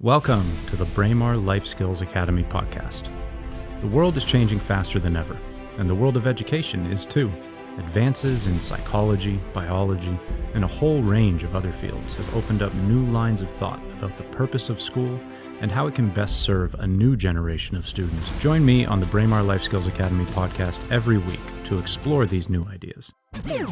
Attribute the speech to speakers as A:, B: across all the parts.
A: Welcome to the Braemar Life Skills Academy podcast. The world is changing faster than ever, and the world of education is too. Advances in psychology, biology, and a whole range of other fields have opened up new lines of thought about the purpose of school and how it can best serve a new generation of students. Join me on the Braemar Life Skills Academy podcast every week to explore these new ideas.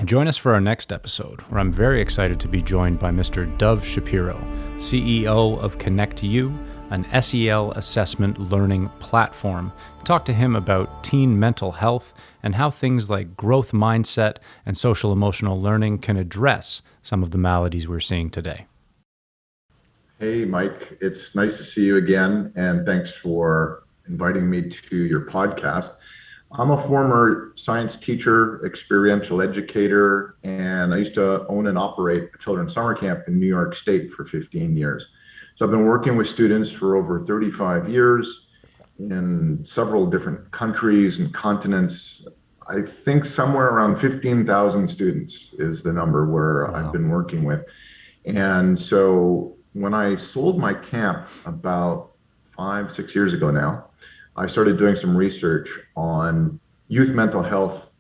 A: Join us for our next episode, where I'm very excited to be joined by Mr. Dov Shapiro, CEO of ConnectU, an SEL assessment learning platform. Talk to him about teen mental health and how things like growth mindset and social emotional learning can address some of the maladies we're seeing today.
B: Hey, Mike, it's nice to see you again, and thanks for inviting me to your podcast. I'm a former science teacher, experiential educator, and I used to own and operate a children's summer camp in New York State for 15 years. So I've been working with students for over 35 years in several different countries and continents. I think somewhere around 15,000 students is the number where
A: Wow.
B: I've been working with. And so when I sold my camp about 5-6 years ago now, I started doing some research on youth mental health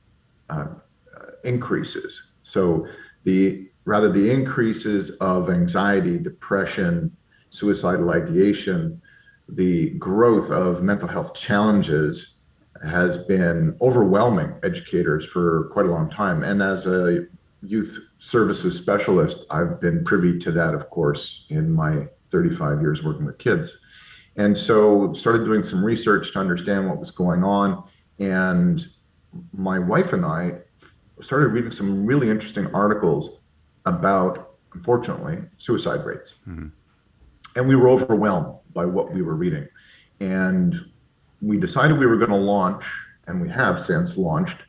B: increases. So the increases of anxiety, depression, suicidal ideation, the growth of mental health challenges has been overwhelming educators for quite a long time. And as a youth services specialist, I've been privy to that, of course, in my 35 years working with kids. And so started doing some research to understand what was going on. And my wife and I started reading some really interesting articles about, unfortunately, suicide rates. Mm-hmm. And we were overwhelmed by what we were reading. And we decided we were going to launch, and we have since launched,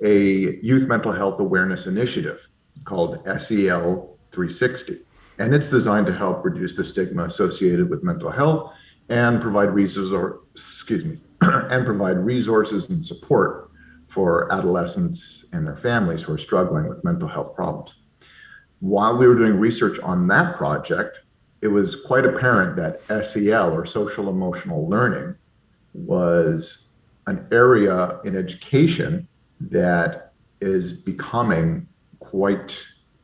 B: a youth mental health awareness initiative called SEL 360. And it's designed to help reduce the stigma associated with mental health and provide resources and support for adolescents and their families who are struggling with mental health problems. While we were doing research on that project, it was quite apparent that SEL, or social emotional learning, was an area in education that is becoming quite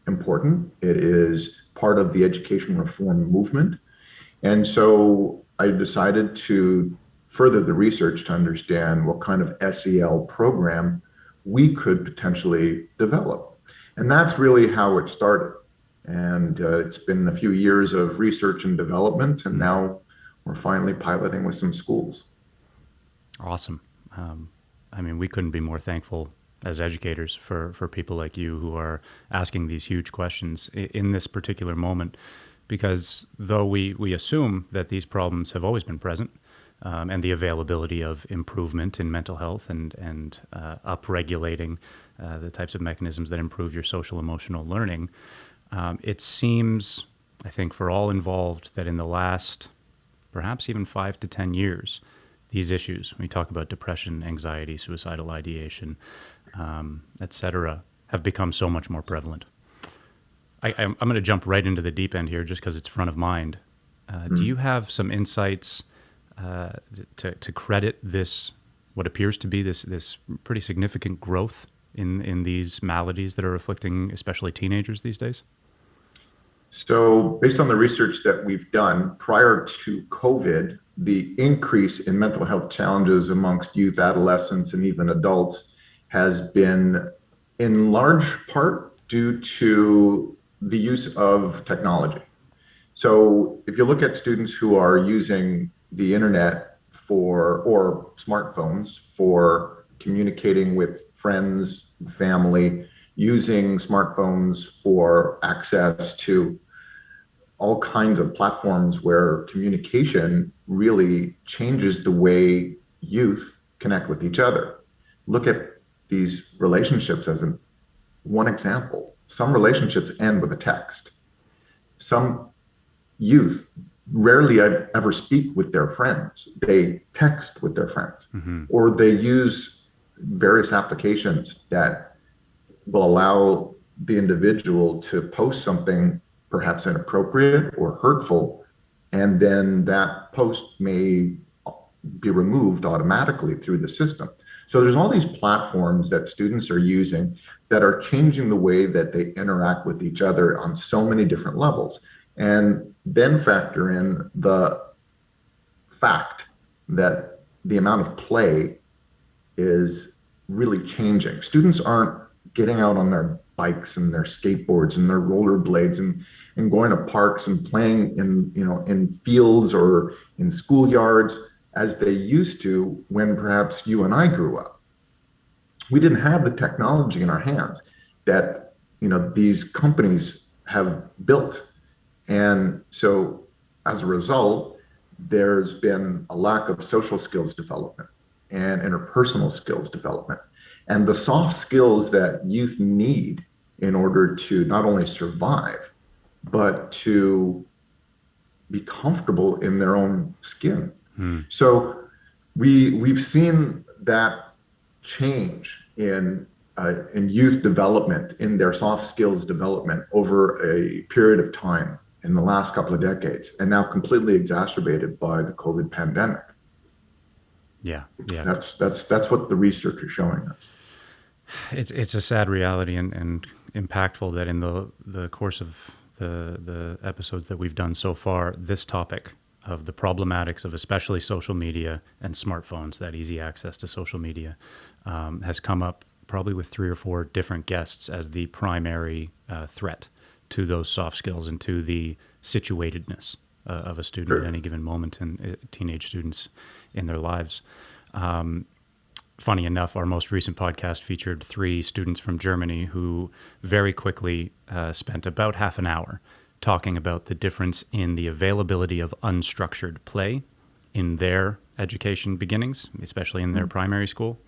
B: important. It is part of the education reform movement. And so I decided to further the research to understand what kind of SEL program we could potentially develop. And that's really how it started. And it's been a few years of research and development, and now we're finally piloting with some schools.
A: Awesome. We couldn't be more thankful as educators for people like you who are asking these huge questions in this particular moment, because though we assume that these problems have always been present, and the availability of improvement in mental health and upregulating the types of mechanisms that improve your social emotional learning, it seems, I think, for all involved that in the last perhaps even 5 to 10 years, these issues, we talk about depression, anxiety, suicidal ideation, etc., have become so much more prevalent. I'm going to jump right into the deep end here just because it's front of mind. Do you have some insights to credit this, what appears to be this pretty significant growth in these maladies that are afflicting especially teenagers these days?
B: So based on the research that we've done prior to COVID, the increase in mental health challenges amongst youth, adolescents, and even adults has been in large part due to the use of technology. So if you look at students who are using the internet or smartphones for communicating with friends, family, using smartphones for access to all kinds of platforms where communication really changes the way youth connect with each other. Look at these relationships as one example. Some relationships end with a text. Some youth rarely ever speak with their friends. They text with their friends, or they use various applications that will allow the individual to post something perhaps inappropriate or hurtful and then that post may be removed automatically through the system. So there's all these platforms that students are using that are changing the way that they interact with each other on so many different levels. And then factor in the fact that the amount of play is really changing. Students aren't getting out on their bikes and their skateboards and their rollerblades and going to parks and playing in fields or in schoolyards as they used to when perhaps you and I grew up. We didn't have the technology in our hands that these companies have built. And so as a result, there's been a lack of social skills development and interpersonal skills development. And the soft skills that youth need in order to not only survive, but to be comfortable in their own skin. So we've seen that change in youth development, in their soft skills development over a period of time in the last couple of decades, and now completely exacerbated by the COVID pandemic.
A: Yeah.
B: That's what the research is showing us.
A: It's a sad reality and impactful that in the course of the episodes that we've done so far, this topic of the problematics of especially social media and smartphones, that easy access to social media, has come up probably with 3 or 4 different guests as the primary threat to those soft skills and to the situatedness of a student at any given moment, and teenage students in their lives. Funny enough, our most recent podcast featured 3 students from Germany who very quickly spent about half an hour talking about the difference in the availability of unstructured play in their education beginnings, especially in their primary school,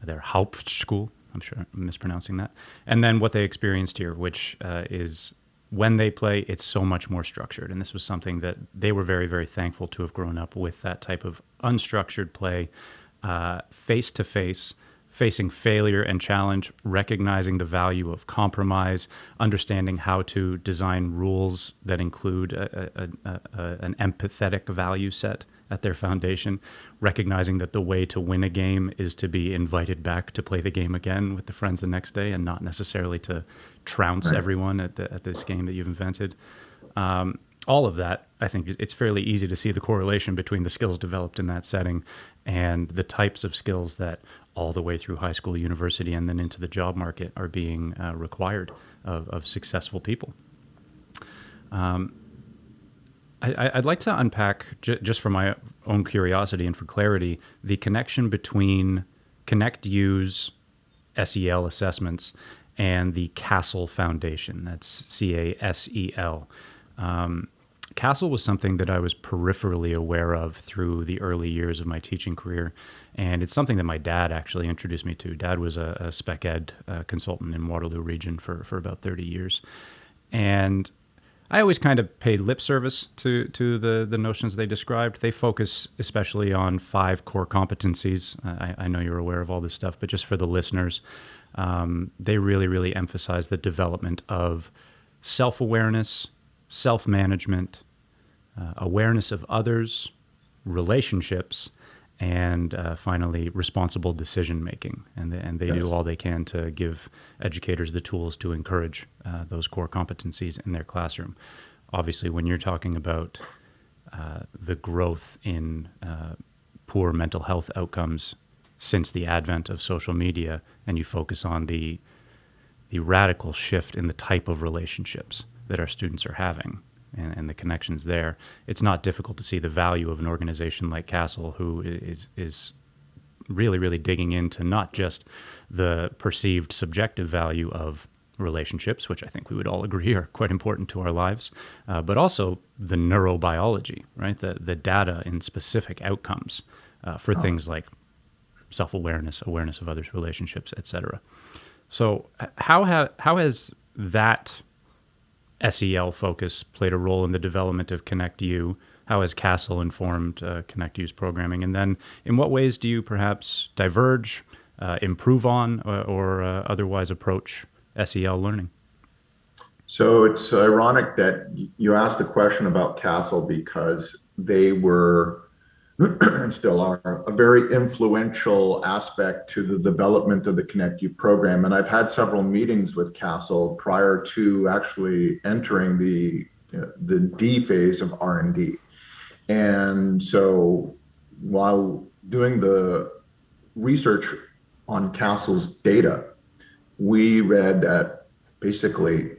A: their Hauptschule. I'm sure I'm mispronouncing that. And then what they experienced here, which is when they play, it's so much more structured. And this was something that they were very, very thankful to have grown up with, that type of unstructured play, face-to-face, facing failure and challenge, recognizing the value of compromise, understanding how to design rules that include an empathetic value set at their foundation, recognizing that the way to win a game is to be invited back to play the game again with the friends the next day and not necessarily to trounce everyone at this game that you've invented. All of that, I think it's fairly easy to see the correlation between the skills developed in that setting and the types of skills that all the way through high school, university, and then into the job market are being required of successful people. I'd like to unpack, just for my own curiosity and for clarity, the connection between ConnectU's SEL assessments and the CASEL Foundation. That's CASEL. CASEL was something that I was peripherally aware of through the early years of my teaching career, and it's something that my dad actually introduced me to. Dad was a spec ed consultant in Waterloo region for about 30 years, and I always kind of paid lip service to the notions they described. They focus especially on 5 core competencies. I know you're aware of all this stuff, but just for the listeners, they really, really emphasize the development of self-awareness, self-management, awareness of others, relationships, and finally, responsible decision-making. And they do all they can to give educators the tools to encourage those core competencies in their classroom. Obviously, when you're talking about the growth in poor mental health outcomes since the advent of social media, and you focus on the radical shift in the type of relationships that our students are having and the connections there, it's not difficult to see the value of an organization like CASEL, who is really, really digging into not just the perceived subjective value of relationships, which I think we would all agree are quite important to our lives, but also the neurobiology, right? The data in specific outcomes for things like self-awareness, awareness of others' relationships, etc. So how has that SEL focus played a role in the development of ConnectU? How has CASEL informed ConnectU's programming? And then in what ways do you perhaps diverge, improve on, or otherwise approach SEL learning?
B: So it's ironic that you asked the question about Castle because they were and still are a very influential aspect to the development of the ConnectU program. And I've had several meetings with Castle prior to actually entering the D phase of R&D. And so while doing the research on Castle's data, we read that basically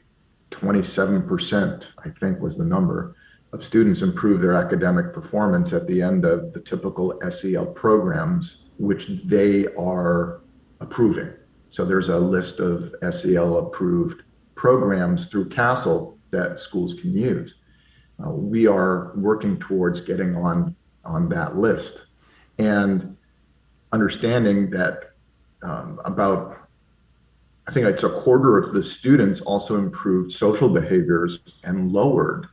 B: 27%, I think was the number, of students improve their academic performance at the end of the typical SEL programs, which they are approving. So there's a list of SEL approved programs through Castle that schools can use. We are working towards getting on that list and understanding that about I think it's a quarter of the students also improved social behaviors and lowered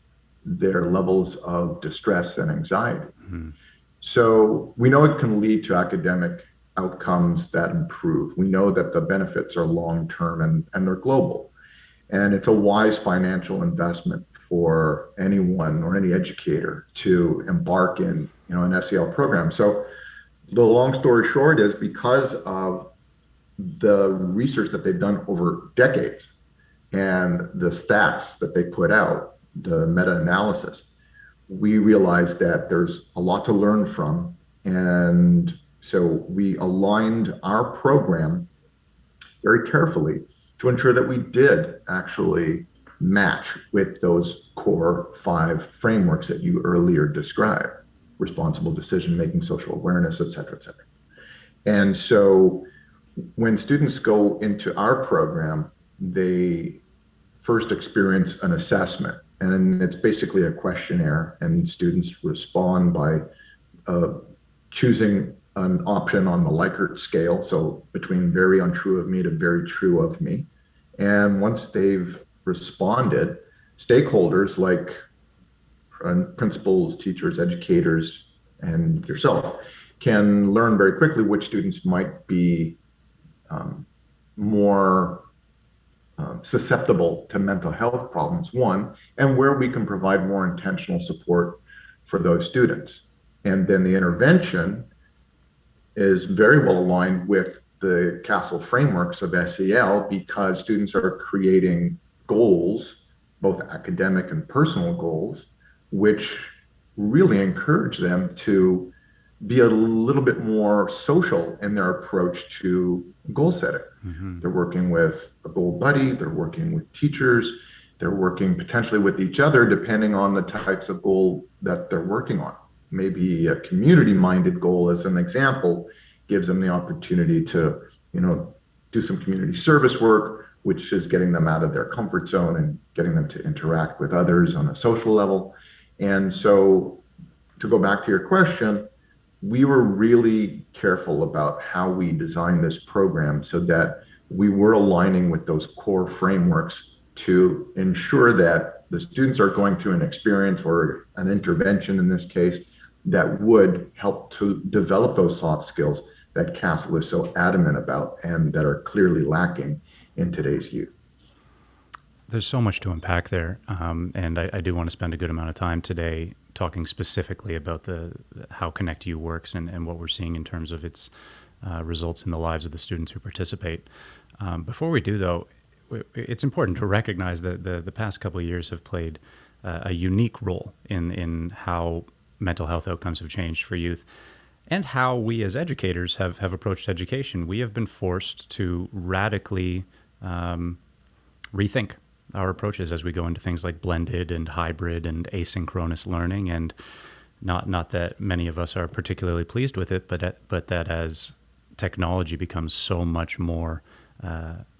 B: their levels of distress and anxiety.
A: Mm-hmm.
B: So we know it can lead to academic outcomes that improve. We know that the benefits are long term and they're global. And it's a wise financial investment for anyone or any educator to embark in, an SEL program. So the long story short is because of the research that they've done over decades and the stats that they put out, the meta-analysis, we realized that there's a lot to learn from. And so we aligned our program very carefully to ensure that we did actually match with those core 5 frameworks that you earlier described: responsible decision making, social awareness, et cetera, et cetera. And so when students go into our program, they first experience an assessment, and it's basically a questionnaire, and students respond by choosing an option on the Likert scale, so between very untrue of me to very true of me. And once they've responded, stakeholders like principals, teachers, educators, and yourself can learn very quickly which students might be more susceptible to mental health problems, one, and where we can provide more intentional support for those students. And then the intervention is very well aligned with the Castle frameworks of SEL because students are creating goals, both academic and personal goals, which really encourage them to be a little bit more social in their approach to goal setting. Mm-hmm. They're working with a goal buddy, they're working with teachers, they're working potentially with each other, depending on the types of goal that they're working on. Maybe a community-minded goal, as an example, gives them the opportunity to, do some community service work, which is getting them out of their comfort zone and getting them to interact with others on a social level. And so, to go back to your question, we were really careful about how we designed this program so that we were aligning with those core frameworks to ensure that the students are going through an experience or an intervention in this case that would help to develop those soft skills that Castle is so adamant about and that are clearly lacking in today's youth.
A: There's so much to unpack there, and I do want to spend a good amount of time today talking specifically about how ConnectU works and what we're seeing in terms of its results in the lives of the students who participate. Before we do, though, it's important to recognize that the past couple of years have played a unique role in how mental health outcomes have changed for youth and how we as educators have approached education. We have been forced to radically rethink our approaches as we go into things like blended and hybrid and asynchronous learning, and not that many of us are particularly pleased with it, but that as technology becomes so much more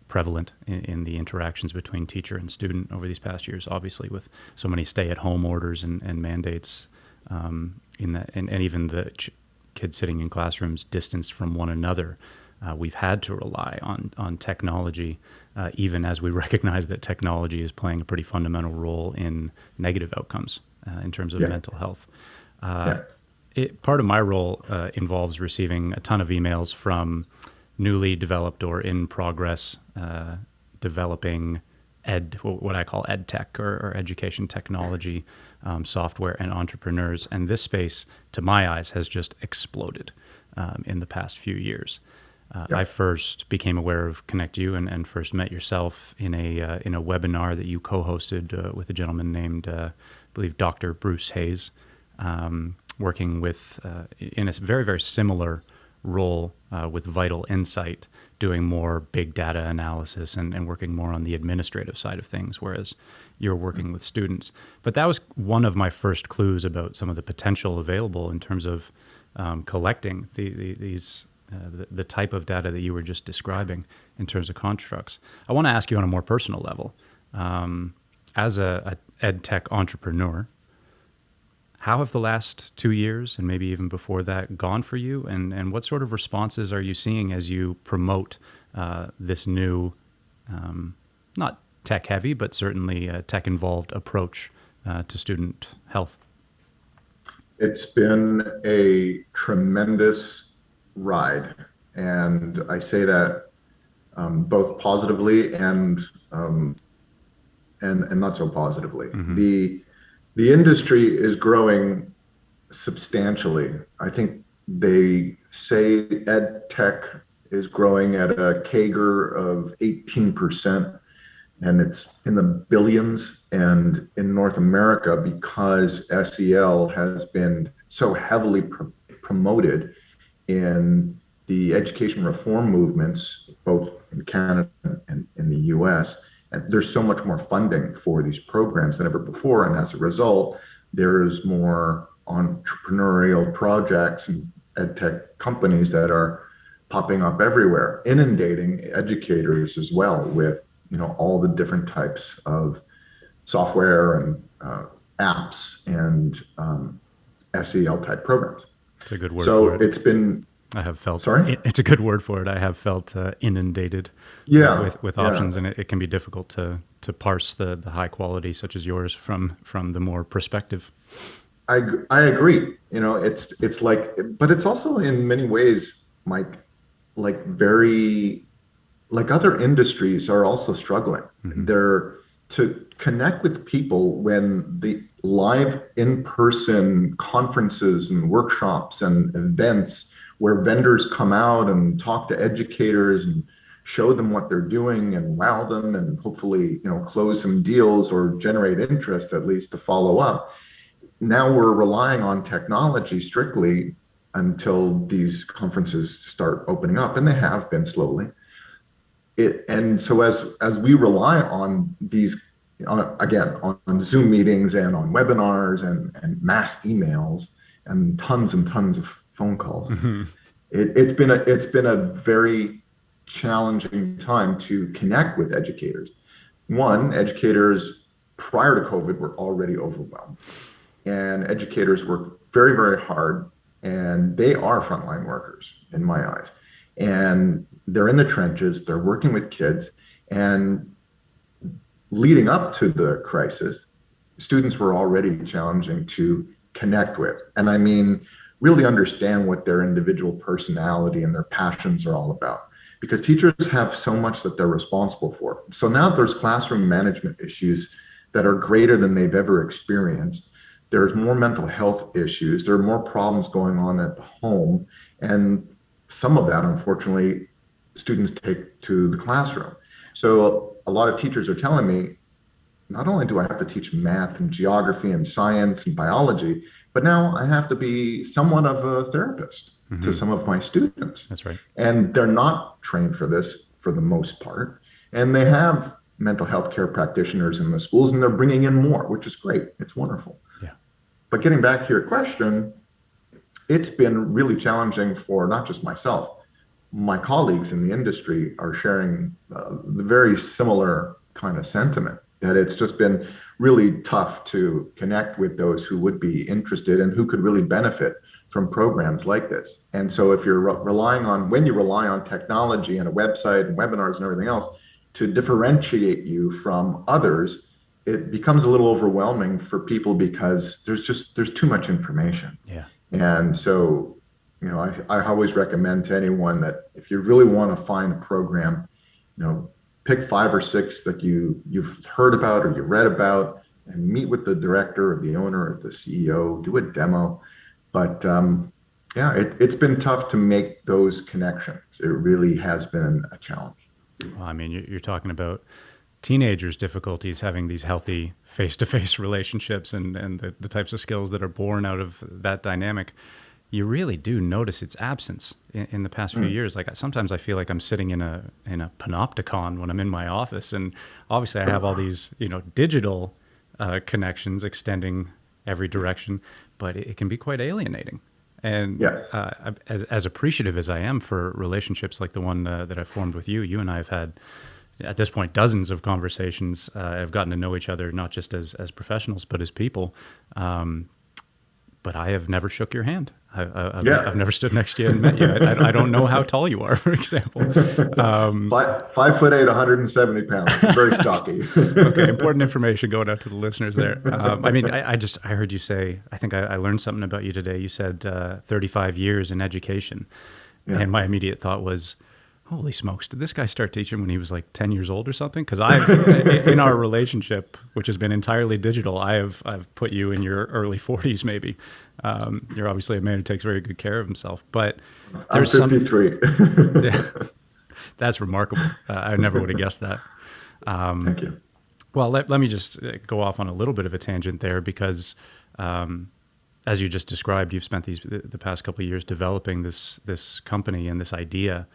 A: prevalent in the interactions between teacher and student over these past years, obviously with so many stay-at-home orders and mandates, and even the kids sitting in classrooms distanced from one another. We've had to rely on technology, even as we recognize that technology is playing a pretty fundamental role in negative outcomes in terms of mental health. Part of my role involves receiving a ton of emails from newly developed or in progress developing what I call EdTech or education technology, software and entrepreneurs. And this space, to my eyes, has just exploded in the past few years. I first became aware of ConnectU and first met yourself in a webinar that you co-hosted with a gentleman named, I believe, Dr. Bruce Hayes, working with in a very, very similar role with Vital Insight, doing more big data analysis and working more on the administrative side of things, whereas you're working with students. But that was one of my first clues about some of the potential available in terms of collecting the type of data that you were just describing in terms of constructs. I want to ask you on a more personal level, as a EdTech entrepreneur, how have the last 2 years and maybe even before that gone for you? And what sort of responses are you seeing as you promote this new, not tech heavy, but certainly tech involved approach to student health?
B: It's been a tremendous ride, and I say that both positively and not so positively. Mm-hmm. The industry is growing substantially. I think they say ed tech is growing at a CAGR of 18%, and it's in the billions. And in North America, because SEL has been so heavily promoted in the education reform movements, both in Canada and in the US, and there's so much more funding for these programs than ever before. And as a result, there's more entrepreneurial projects and EdTech companies that are popping up everywhere, inundating educators as well with, all the different types of software and apps and SEL type programs.
A: It's a good word for it.
B: So it's been...
A: I have felt.
B: Sorry?
A: It's a good word for it. I have felt inundated with options, and it can be difficult to parse the high quality such as yours from the more perspective.
B: I agree. It's like, but it's also in many ways, Mike, like very, like other industries are also struggling. Mm-hmm. They're to connect with people when the live in-person conferences and workshops and events where vendors come out and talk to educators and show them what they're doing and wow them and hopefully, close some deals or generate interest at least to follow up. Now we're relying on technology strictly until these conferences start opening up, and they have been slowly. And so as we rely on these, on Zoom meetings and on webinars and mass emails and tons of phone calls. Mm-hmm. It's been a very challenging time to connect with educators. One, educators prior to COVID were already overwhelmed, and educators work very, very hard, and they are frontline workers in my eyes. And they're in the trenches, they're working with kids, and leading up to the crisis, students were already challenging to connect with. And I mean, really understand what their individual personality and their passions are all about, because teachers have so much that they're responsible for. So now there's classroom management issues that are greater than they've ever experienced. There's more mental health issues. There are more problems going on at the home. And some of that, unfortunately, students take to the classroom. So a lot of teachers are telling me, not only do I have to teach math and geography and science and biology, but now I have to be somewhat of a therapist mm-hmm. to some of my students.
A: That's right.
B: And they're not trained for this for the most part. And they have mental health care practitioners in the schools, and they're bringing in more, which is great. It's wonderful.
A: Yeah.
B: But getting back to your question, it's been really challenging for not just myself. My colleagues in the industry are sharing the very similar kind of sentiment, that it's just been really tough to connect with those who would be interested and who could really benefit from programs like this. And so if you're when you rely on technology and a website and webinars and everything else to differentiate you from others, it becomes a little overwhelming for people because there's too much information.
A: Yeah.
B: And so, I always recommend to anyone that if you really want to find a program, pick 5 or 6 that you've heard about or you read about, and meet with the director or the owner or the CEO, do a demo. But yeah, it's been tough to make those connections. It really has been a challenge.
A: Well, I mean, you're talking about teenagers' difficulties having these healthy face-to-face relationships and the types of skills that are born out of that dynamic. You really do notice its absence in the past few years. Like sometimes I feel like I'm sitting in a panopticon when I'm in my office, and obviously I have all these digital connections extending every direction, but it can be quite alienating. And
B: Yeah.
A: as appreciative as I am for relationships like the one that I've formed with you, you and I have had at this point dozens of conversations. Have gotten to know each other not just as professionals but as people. But I have never shook your hand. I've never stood next to you and met you. I don't know how tall you are, for example.
B: 5'8", 170 pounds. Very stocky.
A: Okay, important information going out to the listeners there. I mean, I heard you say, I think I learned something about you today. You said 35 years in education. Yeah. And my immediate thought was, holy smokes, did this guy start teaching when he was like 10 years old or something? Because in our relationship, which has been entirely digital, I've put you in your early 40s maybe. You're obviously a man who takes very good care of himself. But there's
B: I'm 53.
A: Yeah, that's remarkable. I never would have guessed that.
B: Thank you.
A: Well, let me just go off on a little bit of a tangent there because as you just described, you've spent the past couple of years developing this company and this idea,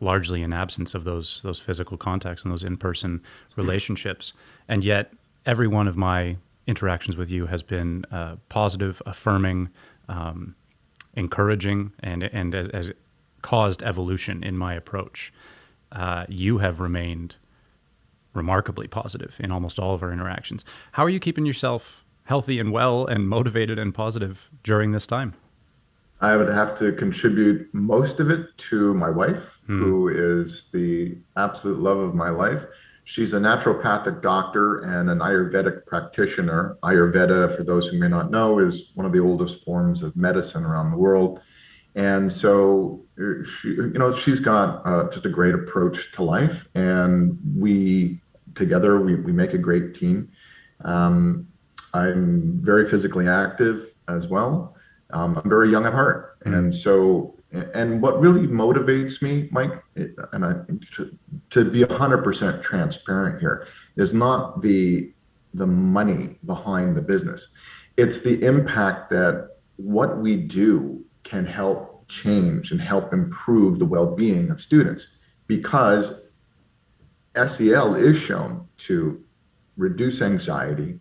A: largely in absence of those physical contacts and those in-person relationships. And yet every one of my interactions with you has been positive, affirming, encouraging, and as caused evolution in my approach. You have remained remarkably positive in almost all of our interactions. How are you keeping yourself healthy and well and motivated and positive during this time?
B: I would have to contribute most of it to my wife, who is the absolute love of my life. She's a naturopathic doctor and an Ayurvedic practitioner. Ayurveda, for those who may not know, is one of the oldest forms of medicine around the world. And so she's got just a great approach to life, and together we make a great team. I'm very physically active as well. I'm very young at heart, and what really motivates me, Mike, and I to be 100% transparent here, is not the money behind the business. It's the impact that what we do can help change and help improve the well-being of students, because SEL is shown to reduce anxiety,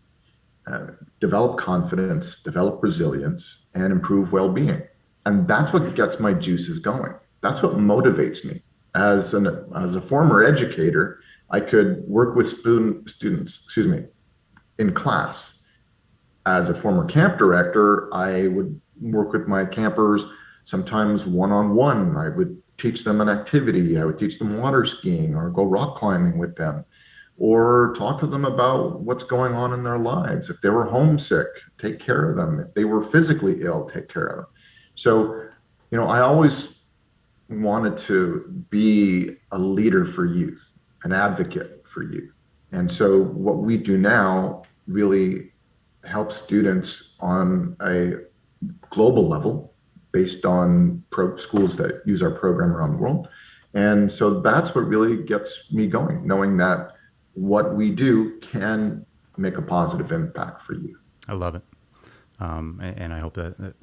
B: develop confidence, develop resilience, and improve well-being. And that's what gets my juices going. That's what motivates me. As a former educator, I could work with students, in class. As a former camp director, I would work with my campers sometimes one-on-one. I would teach them an activity. I would teach them water skiing or go rock climbing with them, or talk to them about what's going on in their lives. If they were homesick, take care of them. If they were physically ill, take care of them. So, I always wanted to be a leader for youth, an advocate for youth. And so what we do now really helps students on a global level based on schools that use our program around the world. And so that's what really gets me going, knowing that what we do can make a positive impact for youth.
A: I love it. And I hope that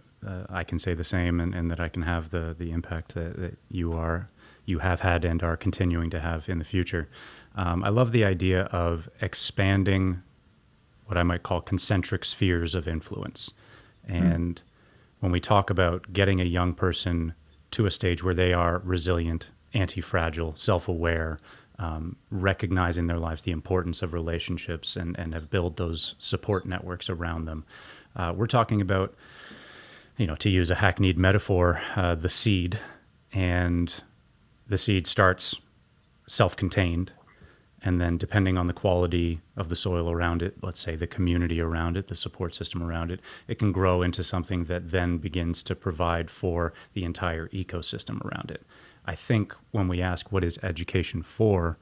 A: I can say the same, and that I can have the impact that you have had and are continuing to have in the future. I love the idea of expanding what I might call concentric spheres of influence. And when we talk about getting a young person to a stage where they are resilient, anti-fragile, self-aware, recognizing in their lives the importance of relationships and have built those support networks around them. We're talking about, to use a hackneyed metaphor, the seed, and the seed starts self-contained, and then depending on the quality of the soil around it, let's say the community around it, the support system around it, it can grow into something that then begins to provide for the entire ecosystem around it. I think when we ask what is education for,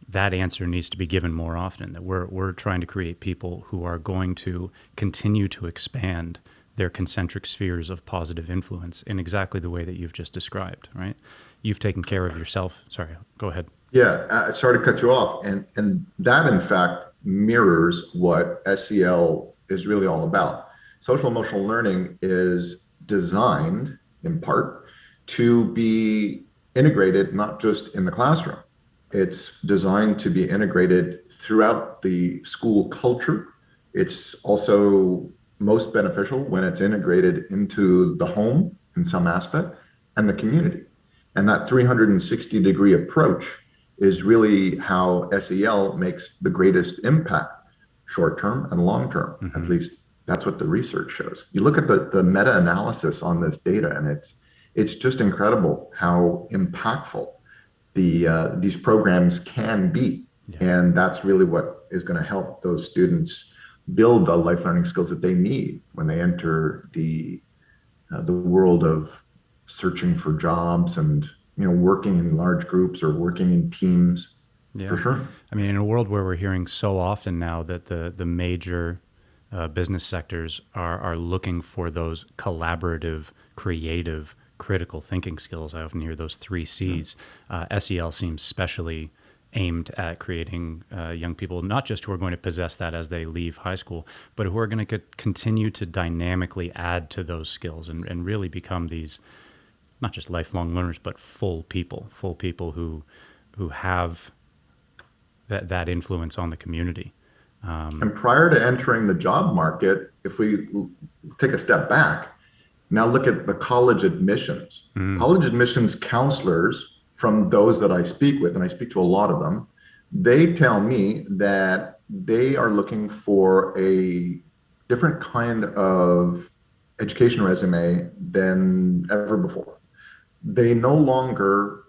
A: that answer needs to be given more often, that we're trying to create people who are going to continue to expand their concentric spheres of positive influence in exactly the way that you've just described, right? You've taken care of yourself. Sorry, go ahead.
B: Yeah, sorry to cut you off. And that, in fact, mirrors what SEL is really all about. Social emotional learning is designed, in part, to be integrated not just in the classroom. It's designed to be integrated throughout the school culture. It's also most beneficial when it's integrated into the home in some aspect and the community. And that 360-degree approach is really how SEL makes the greatest impact, short term and long term.
A: Mm-hmm.
B: At least that's what the research shows. You look at the meta-analysis on this data, and it's just incredible how impactful these programs can be. Yeah. And that's really what is going to help those students build the life learning skills that they need when they enter the world of searching for jobs and working in large groups or working in teams. Yeah. For sure.
A: I mean, in a world where we're hearing so often now that the major business sectors are looking for those collaborative, creative, critical thinking skills. I often hear those 3 C's. SEL seems specially aimed at creating young people, not just who are going to possess that as they leave high school, but who are going to continue to dynamically add to those skills and really become these, not just lifelong learners, but full people who have that influence on the community.
B: And prior to entering the job market, if we take a step back, now look at the college admissions. College admissions counselors, from those that I speak with, and I speak to a lot of them, they tell me that they are looking for a different kind of education resume than ever before. They no longer,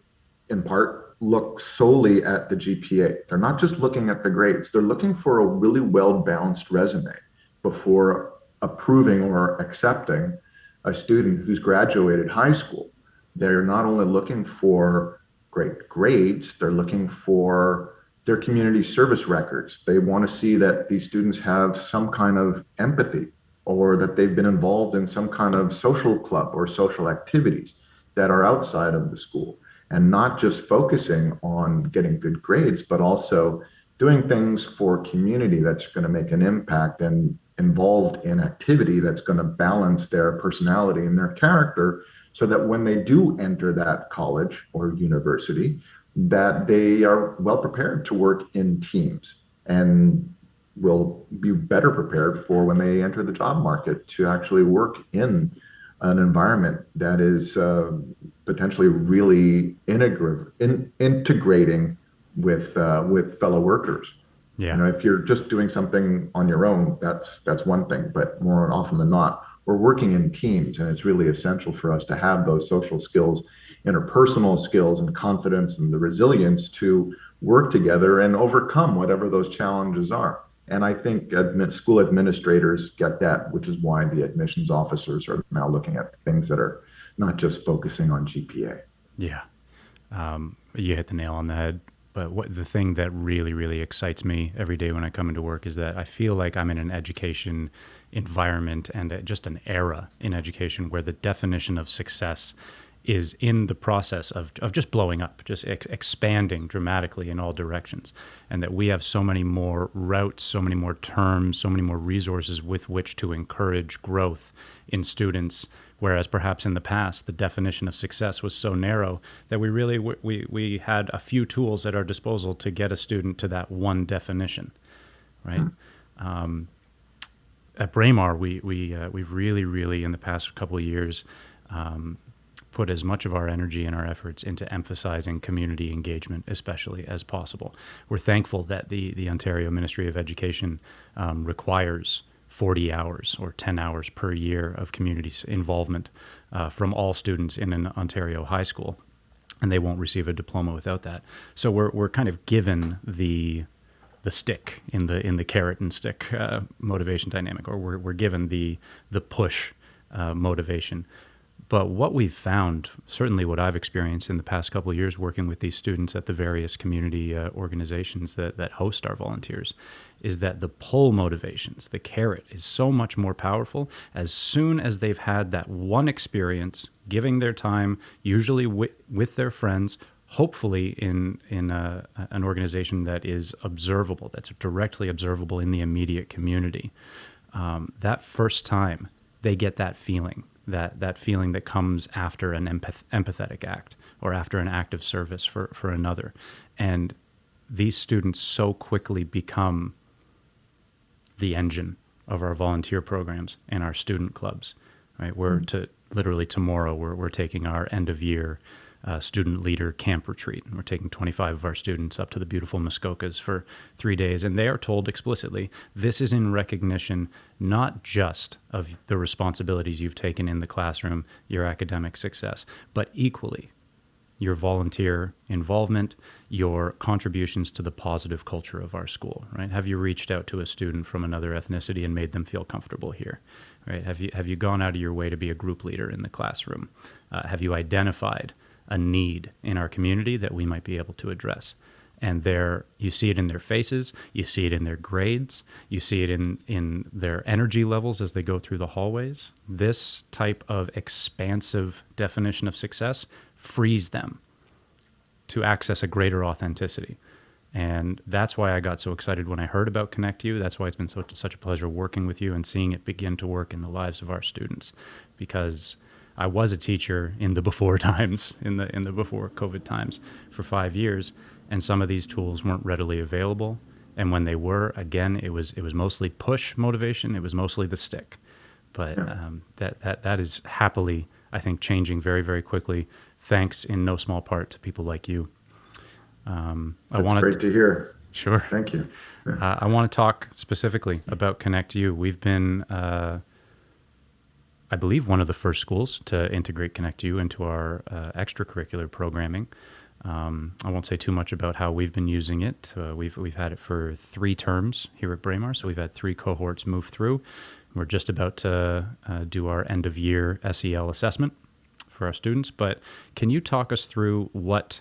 B: in part, look solely at the GPA. They're not just looking at the grades. They're looking for a really well-balanced resume before approving or accepting a student who's graduated high school. They're not only looking for great grades, they're looking for their community service records. They want to see that these students have some kind of empathy, or that they've been involved in some kind of social club or social activities that are outside of the school, and not just focusing on getting good grades, but also doing things for community that's going to make an impact and involved in activity that's going to balance their personality and their character, so that when they do enter that college or university, that they are well prepared to work in teams and will be better prepared for when they enter the job market to actually work in an environment that is potentially really integrating with fellow workers. Yeah. If you're just doing something on your own, that's one thing, but more often than not, we're working in teams, and it's really essential for us to have those social skills, interpersonal skills, and confidence, and the resilience to work together and overcome whatever those challenges are. And I think school administrators get that, which is why the admissions officers are now looking at things that are not just focusing on GPA.
A: Yeah. You hit the nail on the head. But the thing that really, really excites me every day when I come into work is that I feel like I'm in an education environment and just an era in education where the definition of success is in the process of just blowing up, just expanding dramatically in all directions. And that we have so many more routes, so many more terms, so many more resources with which to encourage growth in students. Whereas perhaps in the past, the definition of success was so narrow that we had a few tools at our disposal to get a student to that one definition, right? At Braemar, we've really in the past couple of years put as much of our energy and our efforts into emphasizing community engagement, especially, as possible. We're thankful that the Ontario Ministry of Education requires 40 hours or 10 hours per year of community involvement from all students in an Ontario high school, and they won't receive a diploma without that. So we're kind of given the stick in the carrot and stick motivation dynamic, or we're given the push motivation. But what we've found, certainly what I've experienced in the past couple of years working with these students at the various community organizations that host our volunteers, is that the pull motivations, the carrot, is so much more powerful as soon as they've had that one experience, giving their time, usually with their friends, hopefully in an organization that is observable, that's directly observable in the immediate community. That first time, they get that feeling. That feeling that comes after an empathetic act or after an act of service for another. And these students so quickly become the engine of our volunteer programs and our student clubs, right? Literally tomorrow, we're taking our end of year student leader camp retreat. We're taking 25 of our students up to the beautiful Muskokas for 3 days. And they are told explicitly, this is in recognition not just of the responsibilities you've taken in the classroom, your academic success, but equally your volunteer involvement, your contributions to the positive culture of our school, right? Have you reached out to a student from another ethnicity and made them feel comfortable here, right? Have you gone out of your way to be a group leader in the classroom? Have you identified a need in our community that we might be able to address? And there, you see it in their faces, you see it in their grades, you see it in their energy levels as they go through the hallways. This type of expansive definition of success frees them to access a greater authenticity. And that's why I got so excited when I heard about ConnectU. That's why it's been such a pleasure working with you and seeing it begin to work in the lives of our students, because I was a teacher in the before times, in the before COVID times, for 5 years, and some of these tools weren't readily available. And when they were, again, it was mostly push motivation. It was mostly the stick. But that is happily, I think, changing very, very quickly, thanks in no small part to people like you.
B: That's great to hear.
A: Sure.
B: Thank you. Yeah.
A: I want to talk specifically about ConnectU. We've been I believe, one of the first schools to integrate ConnectU into our extracurricular programming. I won't say too much about how we've been using it. We've had it for 3 terms here at Braemar, so we've had 3 cohorts move through. We're just about to do our end-of-year SEL assessment for our students. But can you talk us through what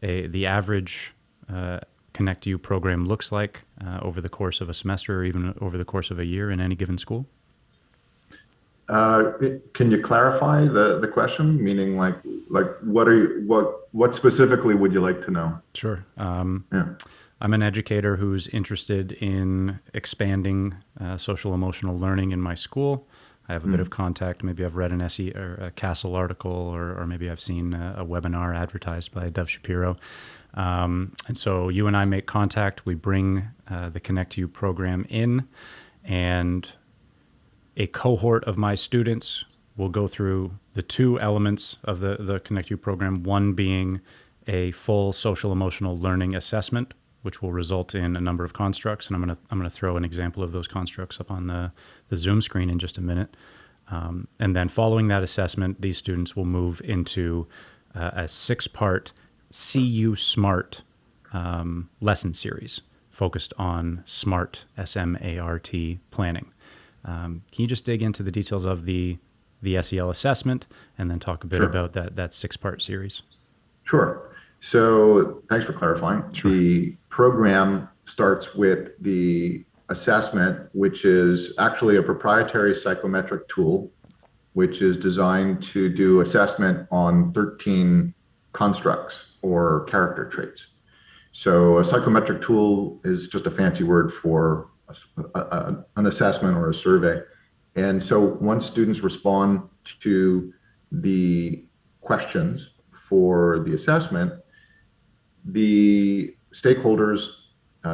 A: the average ConnectU program looks like over the course of a semester or even over the course of a year in any given school?
B: Can you clarify the question? Meaning, like what specifically would you like to know?
A: Sure. I'm an educator who's interested in expanding social emotional learning in my school. I have a bit of contact. Maybe I've read an essay or a Castle article, or maybe I've seen a webinar advertised by Dov Shapiro. And so you and I make contact. We bring the ConnectU program in, and a cohort of my students will go through the 2 elements of the ConnectU program, one being a full social emotional learning assessment, which will result in a number of constructs. And I'm gonna throw an example of those constructs up on the Zoom screen in just a minute. And then following that assessment, these students will move into a 6-part CU SMART lesson series focused on SMART, S-M-A-R-T, planning. Can you just dig into the details of the SEL assessment and then talk a bit about that 6-part series?
B: Sure. So thanks for clarifying.
A: Sure.
B: The program starts with the assessment, which is actually a proprietary psychometric tool, which is designed to do assessment on 13 constructs or character traits. So a psychometric tool is just a fancy word for an assessment or a survey. And so once students respond to the questions for the assessment, the stakeholders,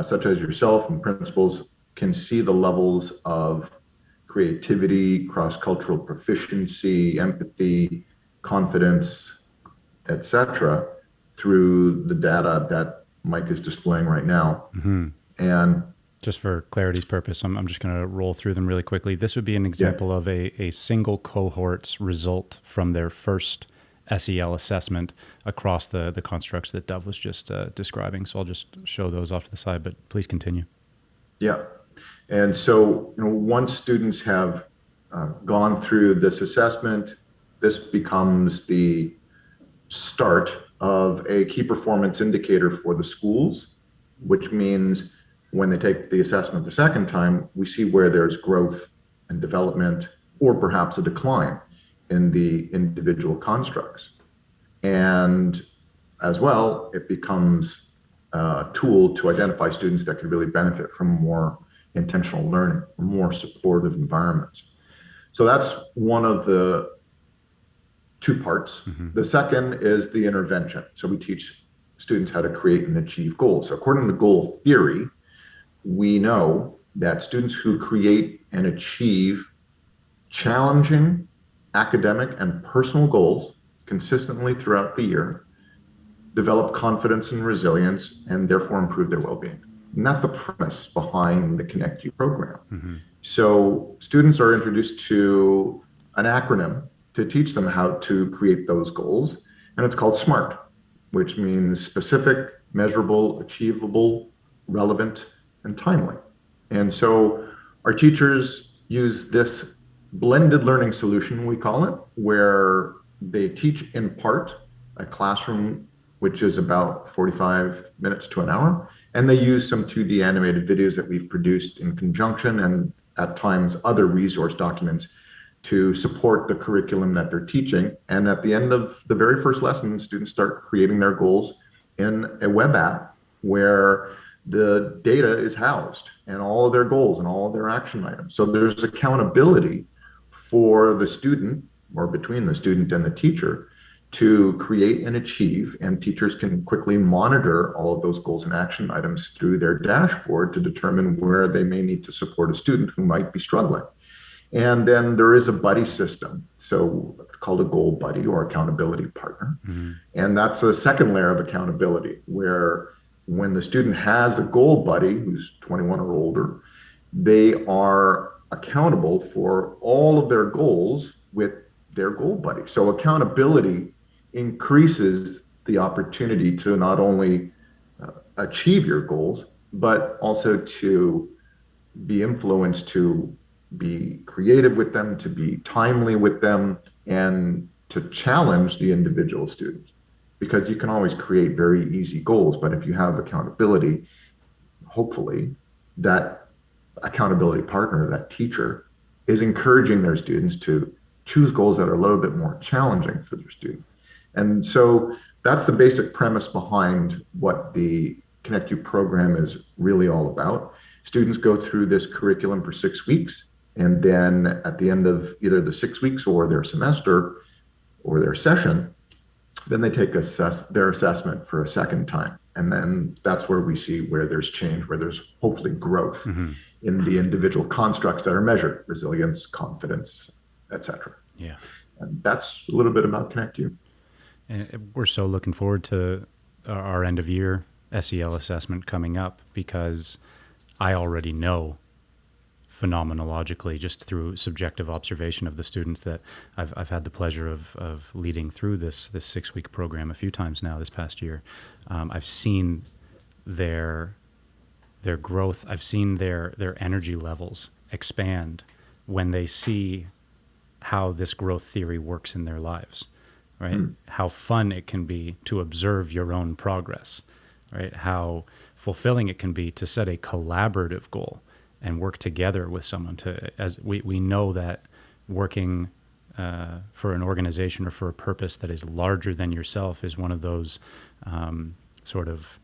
B: such as yourself and principals, can see the levels of creativity, cross-cultural proficiency, empathy, confidence, etc., through the data that Mike is displaying right now. And
A: just for clarity's purpose, I'm just going to roll through them really quickly. This would be an example of a single cohort's result from their first SEL assessment across the constructs that Dov was just describing. So I'll just show those off to the side, but please continue.
B: Yeah. And so, once students have gone through this assessment, this becomes the start of a key performance indicator for the schools, which means when they take the assessment the second time, we see where there's growth and development or perhaps a decline in the individual constructs. And as well, it becomes a tool to identify students that could really benefit from more intentional learning, more supportive environments. So that's one of the two parts. Mm-hmm. The second is the intervention. So we teach students how to create and achieve goals. So according to goal theory, we know that students who create and achieve challenging academic and personal goals consistently throughout the year develop confidence and resilience and therefore improve their well-being. And that's the premise behind the ConnectU program. Mm-hmm. So students are introduced to an acronym to teach them how to create those goals, and it's called SMART, which means specific, measurable, achievable, relevant, and timely. And so our teachers use this blended learning solution, we call it, where they teach in part a classroom which is about 45 minutes to an hour, and they use some 2D animated videos that we've produced in conjunction and at times other resource documents to support the curriculum that they're teaching. And at the end of the very first lesson, students start creating their goals in a web app where the data is housed and all of their goals and all of their action items. So there's accountability for the student or between the student and the teacher to create and achieve, and teachers can quickly monitor all of those goals and action items through their dashboard to determine where they may need to support a student who might be struggling. And then there is a buddy system, so it's called a goal buddy or accountability partner. Mm-hmm. And that's a second layer of accountability, where when the student has a goal buddy who's 21 or older, they are accountable for all of their goals with their goal buddy. So accountability increases the opportunity to not only achieve your goals, but also to be influenced, to be creative with them, to be timely with them, and to challenge the individual students. Because you can always create very easy goals, but if you have accountability, hopefully that accountability partner, that teacher, is encouraging their students to choose goals that are a little bit more challenging for their student. And so that's the basic premise behind what the ConnectU program is really all about. Students go through this curriculum for 6 weeks, and then at the end of either the 6 weeks or their semester or their session, then they take their assessment for a second time. And then that's where we see where there's change, where there's hopefully growth mm-hmm. in the individual constructs that are measured: resilience, confidence, etc.
A: Yeah.
B: And that's a little bit about ConnectU.
A: And we're so looking forward to our end of year SEL assessment coming up, because I already know phenomenologically, just through subjective observation of the students that I've had the pleasure of leading through this 6-week program a few times now this past year. I've seen their growth. I've seen their energy levels expand when they see how this growth theory works in their lives, right? Mm. How fun it can be to observe your own progress, right? How fulfilling it can be to set a collaborative goal and work together with someone as we know that working for an organization or for a purpose that is larger than yourself is one of those sort of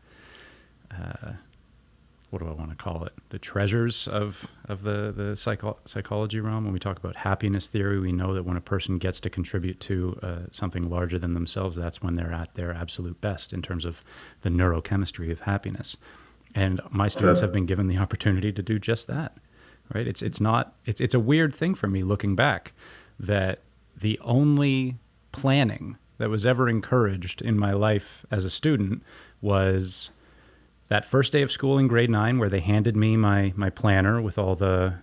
A: what do I want to call it? The treasures of the psychology realm. When we talk about happiness theory, we know that when a person gets to contribute to something larger than themselves, that's when they're at their absolute best in terms of the neurochemistry of happiness. And my students have been given the opportunity to do just that, right? It's a weird thing for me looking back that the only planning that was ever encouraged in my life as a student was that first day of school in grade 9, where they handed me my planner with all the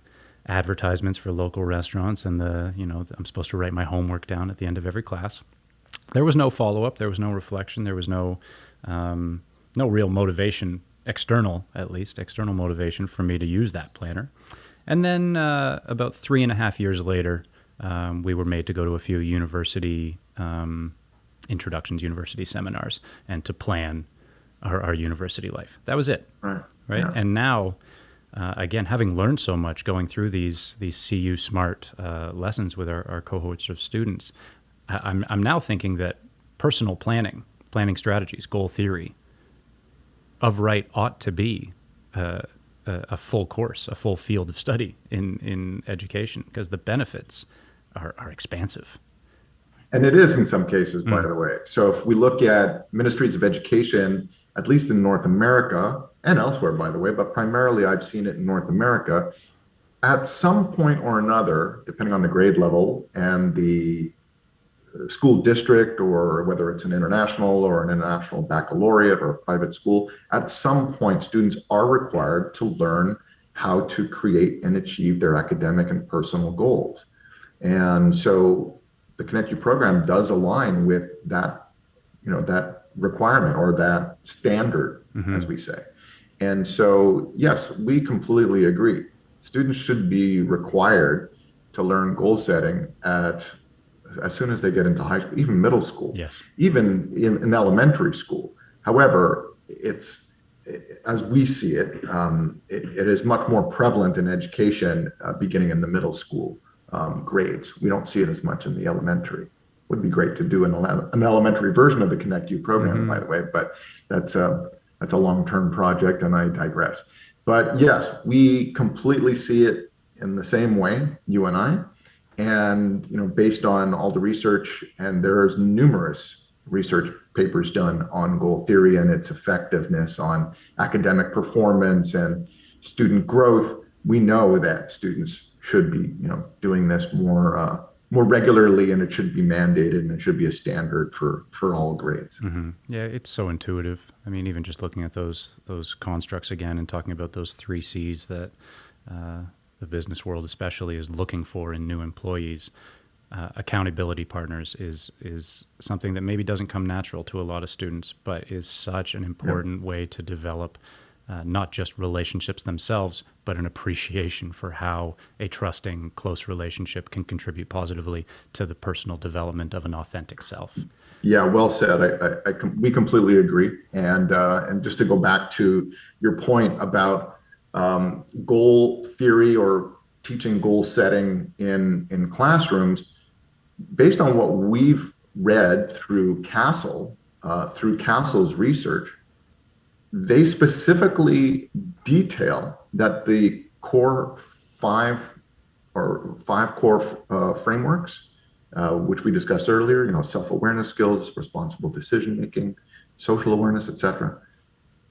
A: advertisements for local restaurants and I'm supposed to write my homework down at the end of every class. There was no follow-up. There was no reflection. There was no real motivation, external motivation for me to use that planner. And then about 3.5 years later, we were made to go to a few university university seminars, and to plan our university life. That was it, right?
B: Yeah.
A: And now, again, having learned so much going through these CU Smart lessons with our cohorts of students, I'm now thinking that personal planning strategies, goal theory, of right ought to be a full course, a full field of study in education, because the benefits are expansive.
B: And it is in some cases, by the way. So if we look at ministries of education, at least in North America and elsewhere, by the way, but primarily I've seen it in North America, at some point or another, depending on the grade level and the school district, or whether it's an international or an international baccalaureate or a private school, at some point students are required to learn how to create and achieve their academic and personal goals. And so the ConnectU program does align with that, that requirement or that standard, as we say. And so, yes, we completely agree. Students should be required to learn goal setting as soon as they get into high school, even middle school,
A: yes,
B: even in elementary school. However, as we see it, it is much more prevalent in education beginning in the middle school grades. We don't see it as much in the elementary. Would be great to do an elementary version of the ConnectU program, by the way, but that's a long-term project, and I digress. But yes, we completely see it in the same way, you and I. And based on all the research, and there's numerous research papers done on goal theory and its effectiveness on academic performance and student growth, we know that students should be doing this more regularly, and it should be mandated, and it should be a standard for all grades.
A: Yeah, it's so intuitive. I mean, even just looking at those constructs again and talking about those 3 C's that the business world especially is looking for in new employees. Accountability partners is something that maybe doesn't come natural to a lot of students, but is such an important way to develop not just relationships themselves, but an appreciation for how a trusting, close relationship can contribute positively to the personal development of an authentic self.
B: Yeah, well said. We completely agree. And just to go back to your point about goal theory or teaching goal setting in classrooms, based on what we've read through Castle's research, they specifically detail that the core five core frameworks, which we discussed earlier, self-awareness skills, responsible decision-making, social awareness, etc.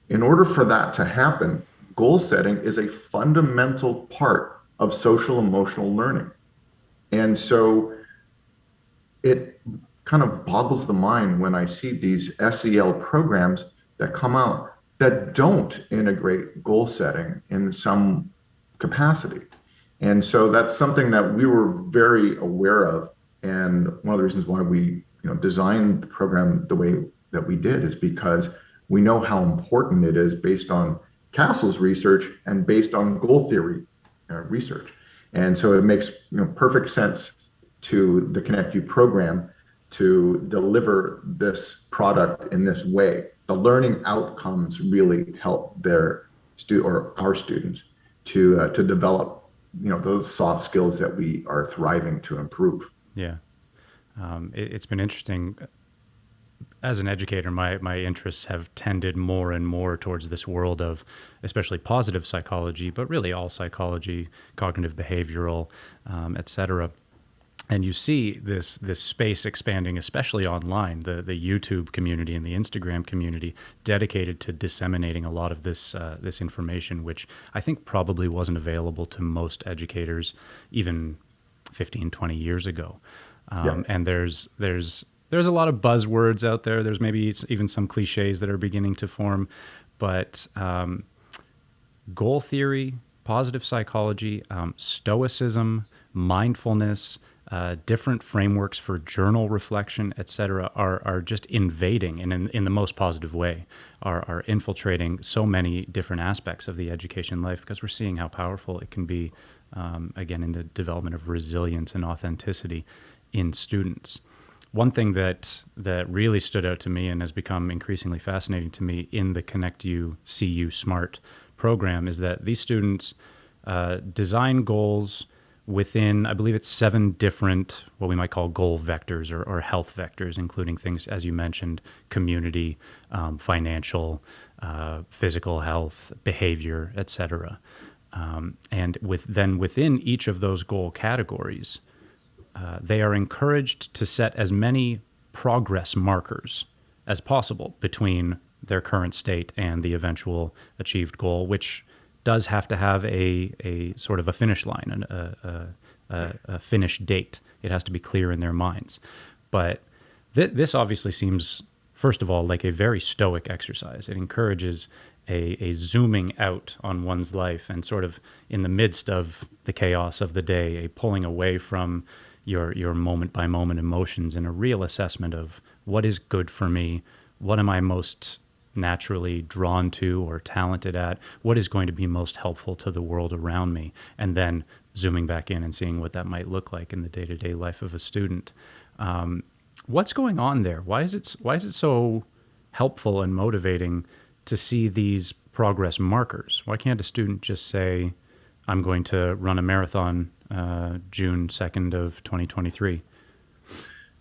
B: In order for that to happen, goal setting is a fundamental part of social emotional learning. And so it kind of boggles the mind when I see these SEL programs that come out that don't integrate goal setting in some capacity. And so that's something that we were very aware of. And one of the reasons why we designed the program the way that we did is because we know how important it is based on Castle's research and based on goal theory research. And so it makes perfect sense to the ConnectU program to deliver this product in this way. The learning outcomes really help our students to develop those soft skills that we are thriving to improve.
A: Yeah, it's been interesting. As an educator, my interests have tended more and more towards this world of especially positive psychology, but really all psychology, cognitive behavioral, etc. And you see this space expanding, especially online, the YouTube community and the Instagram community dedicated to disseminating a lot of this information, which I think probably wasn't available to most educators even 15, 20 years ago. And there's a lot of buzzwords out there. There's maybe even some cliches that are beginning to form, but goal theory, positive psychology, stoicism, mindfulness, different frameworks for journal reflection, etc., are just invading, and in the most positive way, are infiltrating so many different aspects of the education life, because we're seeing how powerful it can be again, in the development of resilience and authenticity in students. One thing that really stood out to me and has become increasingly fascinating to me in the ConnectU CU SMART program is that these students design goals within, I believe it's 7 different, what we might call goal vectors or health vectors, including things, as you mentioned, community, financial, physical health, behavior, etc. And within each of those goal categories, they are encouraged to set as many progress markers as possible between their current state and the eventual achieved goal, which does have to have a sort of a finish line, a finish date. It has to be clear in their minds. But this obviously seems, first of all, like a very stoic exercise. It encourages a zooming out on one's life and sort of in the midst of the chaos of the day, a pulling away from your moment by moment emotions and a real assessment of what is good for me, what am I most naturally drawn to or talented at, what is going to be most helpful to the world around me, and then zooming back in and seeing what that might look like in the day-to-day life of a student. What's going on there? Why is it so helpful and motivating to see these progress markers? Why can't a student just say, I'm going to run a marathon June 2nd of 2023?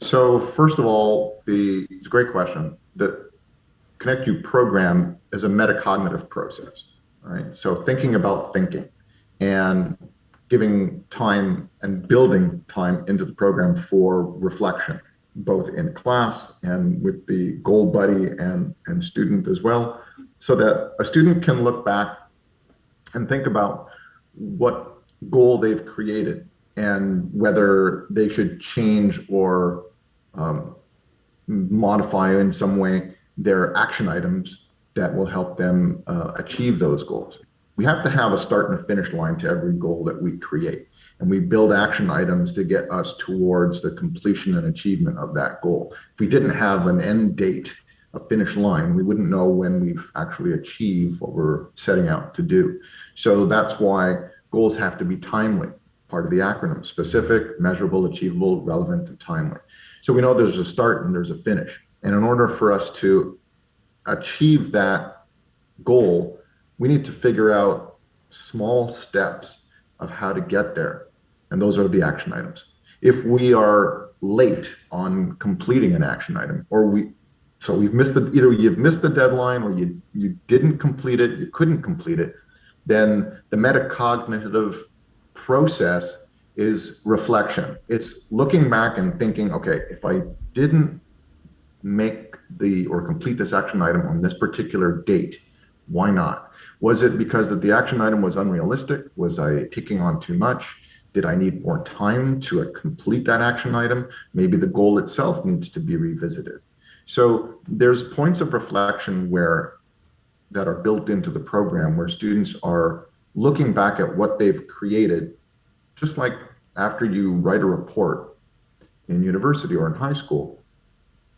B: So first of all, it's a great question. The ConnectU program is a metacognitive process, right? So thinking about thinking and giving time and building time into the program for reflection, both in class and with the goal buddy and student as well, so that a student can look back and think about what goal they've created and whether they should change or modify in some way their action items that will help them achieve those goals. We have to have a start and a finish line to every goal that we create, and we build action items to get us towards the completion and achievement of that goal. If we didn't have an end date, a finish line, we wouldn't know when we've actually achieved what we're setting out to do. So that's why goals have to be timely, part of the acronym: specific, measurable, achievable, relevant, and timely. So we know there's a start and there's a finish. And in order for us to achieve that goal, we need to figure out small steps of how to get there. And those are the action items. If we are late on completing an action item, or we've missed either you've missed the deadline or you didn't complete it, you couldn't complete it, then the metacognitive process is reflection. It's looking back and thinking, okay, if I didn't make or complete this action item on this particular date, why not? Was it because that the action item was unrealistic? Was I taking on too much? Did I need more time to complete that action item? Maybe the goal itself needs to be revisited. So there's points of reflection that are built into the program where students are looking back at what they've created, just like after you write a report in university or in high school.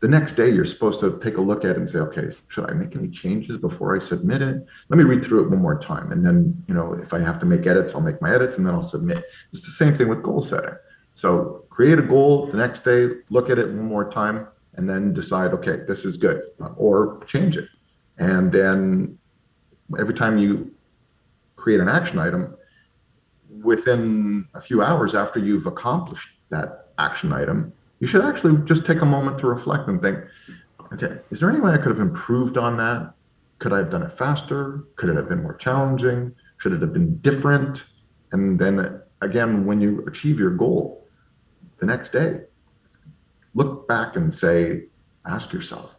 B: The next day, you're supposed to take a look at it and say, okay, should I make any changes before I submit it? Let me read through it one more time. And then, if I have to make edits, I'll make my edits and then I'll submit. It's the same thing with goal setting. So create a goal the next day, look at it one more time, and then decide, okay, this is good, or change it. And then every time you create an action item, within a few hours after you've accomplished that action item, you should actually just take a moment to reflect and think, okay, is there any way I could have improved on that? Could I have done it faster? Could it have been more challenging? Should it have been different? And then again, when you achieve your goal the next day, look back and ask yourself,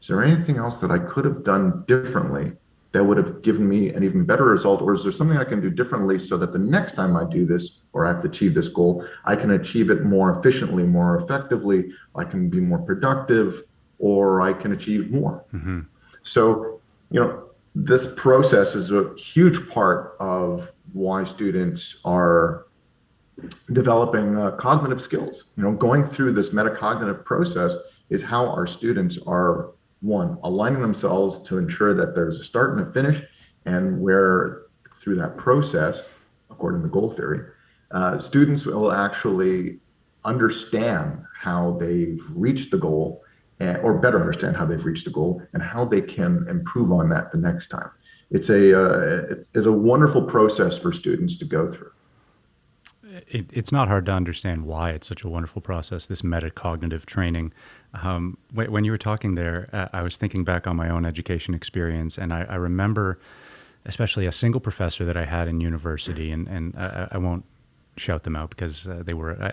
B: is there anything else that I could have done differently that would have given me an even better result? Or is there something I can do differently so that the next time I do this or I have to achieve this goal, I can achieve it more efficiently, more effectively, I can be more productive, or I can achieve more. Mm-hmm. So, this process is a huge part of why students are developing cognitive skills. Going through this metacognitive process is how our students are, one, aligning themselves to ensure that there's a start and a finish, and where through that process, according to goal theory, Students will actually understand how they've reached the goal, or better understand how they've reached the goal and how they can improve on that the next time. It's a wonderful process for students to go through.
A: It's not hard to understand why it's such a wonderful process, this metacognitive training. When you were talking there, I was thinking back on my own education experience, and I remember especially a single professor that I had in university, and I won't shout them out because I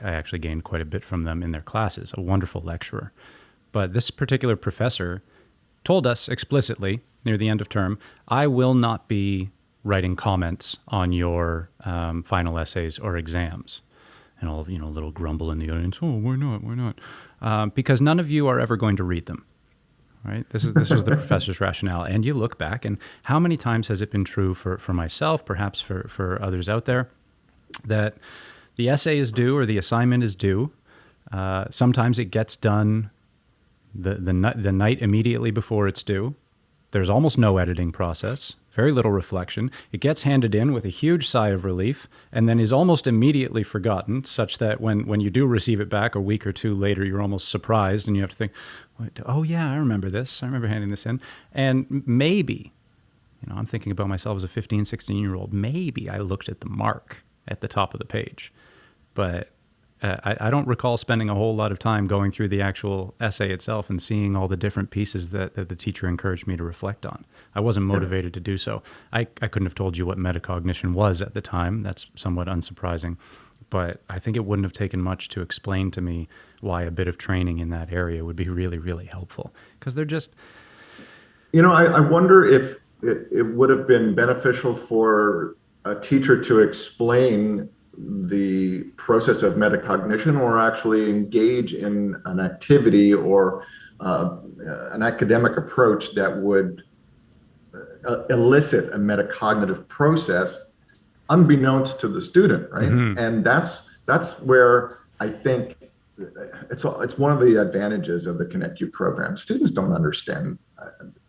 A: actually gained quite a bit from them in their classes, a wonderful lecturer. But this particular professor told us explicitly near the end of term, I will not be writing comments on your final essays or exams. And all, a little grumble in the audience. Oh, why not? Why not? Because none of you are ever going to read them, right? This was the professor's rationale. And you look back, and how many times has it been true for myself, perhaps for others out there, that the essay is due or the assignment is due. Sometimes it gets done the night immediately before it's due. There's almost no editing process, very little reflection. It gets handed in with a huge sigh of relief and then is almost immediately forgotten, such that when you do receive it back a week or two later, you're almost surprised and you have to think, oh yeah, I remember this. I remember handing this in. And maybe, I'm thinking about myself as a 15, 16-year-old, maybe I looked at the mark at the top of the page. But I don't recall spending a whole lot of time going through the actual essay itself and seeing all the different pieces that the teacher encouraged me to reflect on. I wasn't motivated to do so. I couldn't have told you what metacognition was at the time. That's somewhat unsurprising. But I think it wouldn't have taken much to explain to me why a bit of training in that area would be really, really helpful. Because they're just...
B: I wonder if it would have been beneficial for a teacher to explain the process of metacognition, or actually engage in an activity or an academic approach that would elicit a metacognitive process unbeknownst to the student, right? Mm-hmm. And that's where I think it's one of the advantages of the ConnectU program. Students don't understand,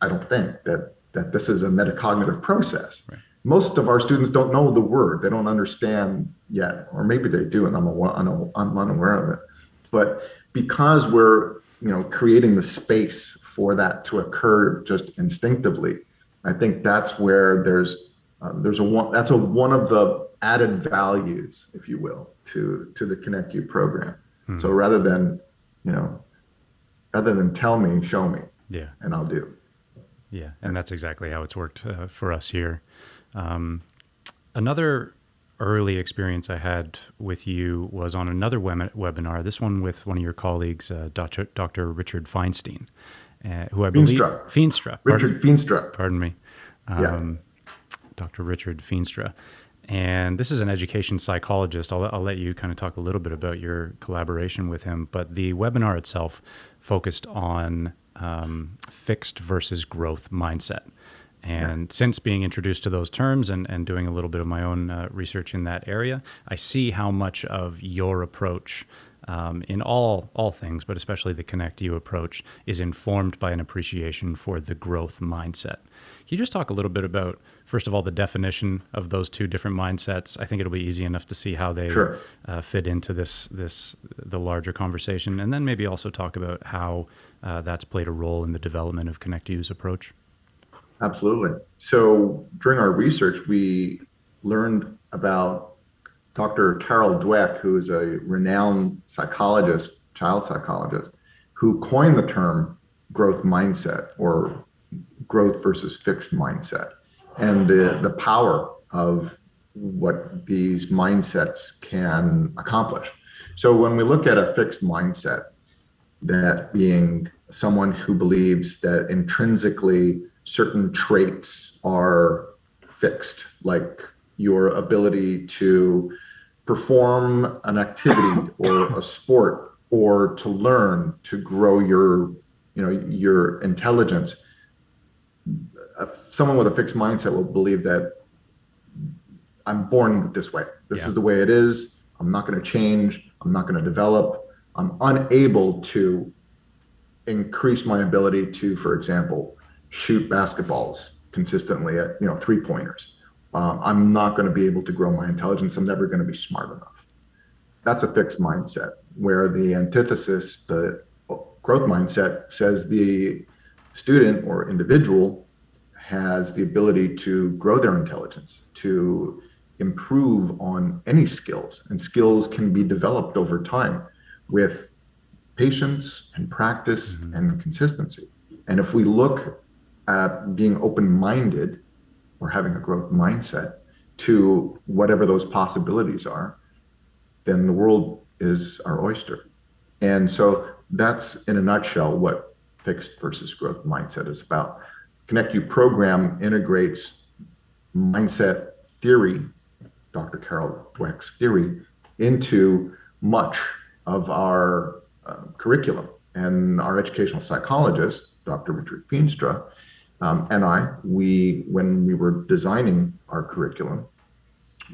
B: I don't think, that this is a metacognitive process. Right. Most of our students don't know the word. They don't understand yet, or maybe they do, and I'm unaware of it. But because we're, creating the space for that to occur just instinctively, I think that's where that's one of the added values, if you will, to the ConnectU program. Mm-hmm. So rather than tell me, show me, and I'll do.
A: Yeah, and that's exactly how it's worked for us here. Another early experience I had with you was on another webinar, this one with one of your colleagues, Dr. Richard Feinstein, who I believe... Feenstra.
B: Richard Feenstra.
A: Pardon me. Dr. Richard Feenstra. And this is an education psychologist. I'll let you kind of talk a little bit about your collaboration with him, but the webinar itself focused on fixed versus growth mindset. And since being introduced to those terms and doing a little bit of my own research in that area, I see how much of your approach in all things, but especially the ConnectU approach, is informed by an appreciation for the growth mindset. Can you just talk a little bit about, first of all, the definition of those two different mindsets? I think it'll be easy enough to see how they fit into the larger conversation, and then maybe also talk about how that's played a role in the development of ConnectU's approach.
B: Absolutely. So during our research, we learned about Dr. Carol Dweck, who is a renowned psychologist, child psychologist, who coined the term growth mindset, or growth versus fixed mindset, and the power of what these mindsets can accomplish. So when we look at a fixed mindset, that being someone who believes that intrinsically certain traits are fixed, like your ability to perform an activity or a sport, or to learn, to grow your intelligence. Someone with a fixed mindset will believe that I'm born this way. This is the way it is. I'm not going to change. I'm not going to develop. I'm unable to increase my ability to, for example, shoot basketballs consistently at 3-pointers. I'm not going to be able to grow my intelligence. I'm never going to be smart enough. that's a fixed mindset, where the antithesis, the growth mindset, says the student or individual has the ability to grow their intelligence, to improve on any skills, and skills can be developed over time with patience and practice and consistency. And if we look at being open-minded or having a growth mindset to whatever those possibilities are, then the world is our oyster. And so that's, in a nutshell, what fixed versus growth mindset is about. ConnectU program integrates mindset theory, Dr. Carol Dweck's theory, into much of our curriculum. And our educational psychologist, Dr. Richard Feenstra, and when we were designing our curriculum,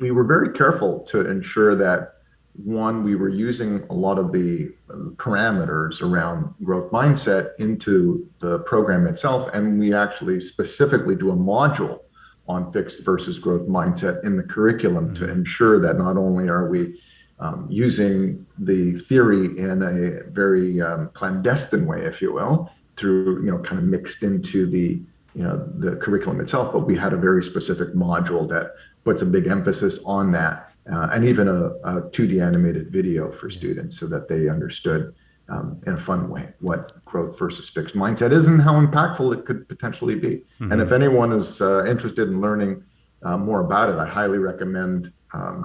B: we were very careful to ensure that, one, we were using a lot of the parameters around growth mindset into the program itself, and we actually specifically do a module on fixed versus growth mindset in the curriculum to ensure that not only are we using the theory in a very clandestine way, if you will, through, kind of mixed into the curriculum itself, but we had a very specific module that puts a big emphasis on that, and even a 2D animated video for students so that they understood in a fun way what growth versus fixed mindset is and how impactful it could potentially be. And if anyone is interested in learning more about it, I highly recommend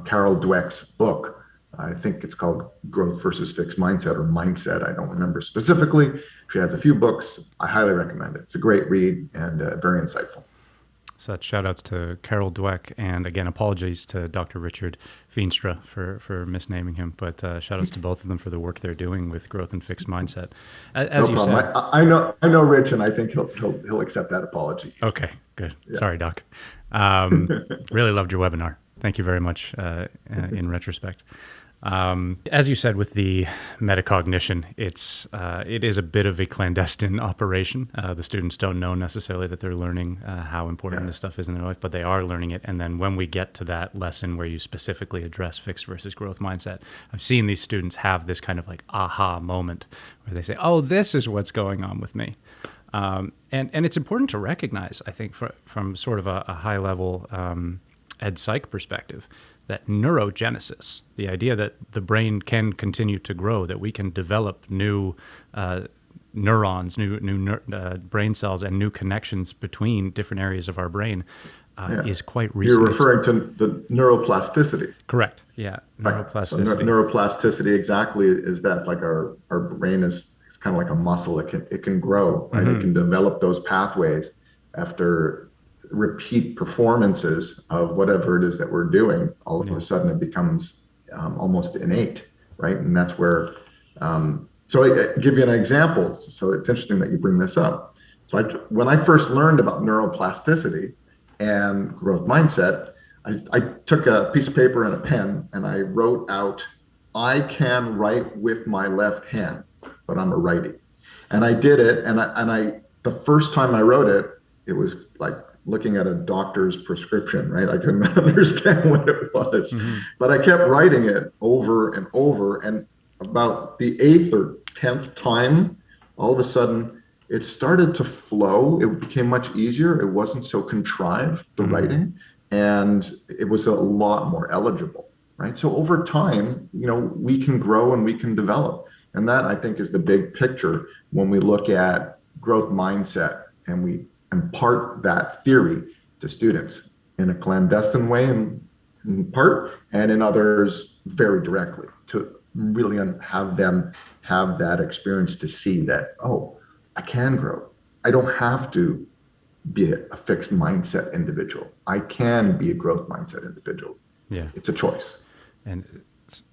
B: Carol Dweck's book. I think it's called Growth versus Fixed Mindset, or Mindset. I don't remember specifically. She has a few books. I highly recommend it. It's a great read and very insightful.
A: So that's shout outs to Carol Dweck, and again, apologies to Dr. Richard Feenstra for misnaming him, but shout outs to both of them for the work they're doing with growth and fixed mindset. As
B: no
A: you
B: problem.
A: said,
B: I know Rich, and I think he'll accept that apology.
A: Okay, good. Yeah. Sorry, Doc. Really loved your webinar. Thank you very much in retrospect. As you said, with the metacognition, it is a bit of a clandestine operation. The students don't know necessarily that they're learning how important this stuff is in their life, but they are learning it. And then when we get to that lesson where you specifically address fixed versus growth mindset, I've seen these students have this kind of like aha moment where they say, "Oh, this is what's going on with me." And it's important to recognize, I think, from sort of a high level ed psych perspective, that neurogenesis, the idea that the brain can continue to grow, that we can develop new neurons, new brain cells, and new connections between different areas of our brain is quite recent.
B: You're referring to the neuroplasticity.
A: Correct. Yeah. Neuroplasticity.
B: So neuroplasticity exactly is that. It's like our brain is kind of like a muscle. It can grow, right? It can develop those pathways after repeat performances of whatever it is that we're doing. All of a sudden it becomes almost innate, right? And that's where, so I give you an example. So it's interesting that you bring this up. So when I first learned about neuroplasticity and growth mindset, I took a piece of paper and a pen and I wrote out, "I can write with my left hand, but I'm a righty." And I did it. And the first time I wrote it, it was like looking at a doctor's prescription, right? I couldn't understand what it was, but I kept writing it over and over. And about the 8th or 10th time, all of a sudden it started to flow. It became much easier. It wasn't so contrived, the writing, and it was a lot more eligible, right? So over time, we can grow and we can develop. And that, I think, is the big picture when we look at growth mindset and we impart that theory to students in a clandestine way in part, and in others very directly, to really have them have that experience to see that, oh, I can grow. I don't have to be a fixed mindset individual. I can be a growth mindset individual. Yeah, it's a choice.
A: And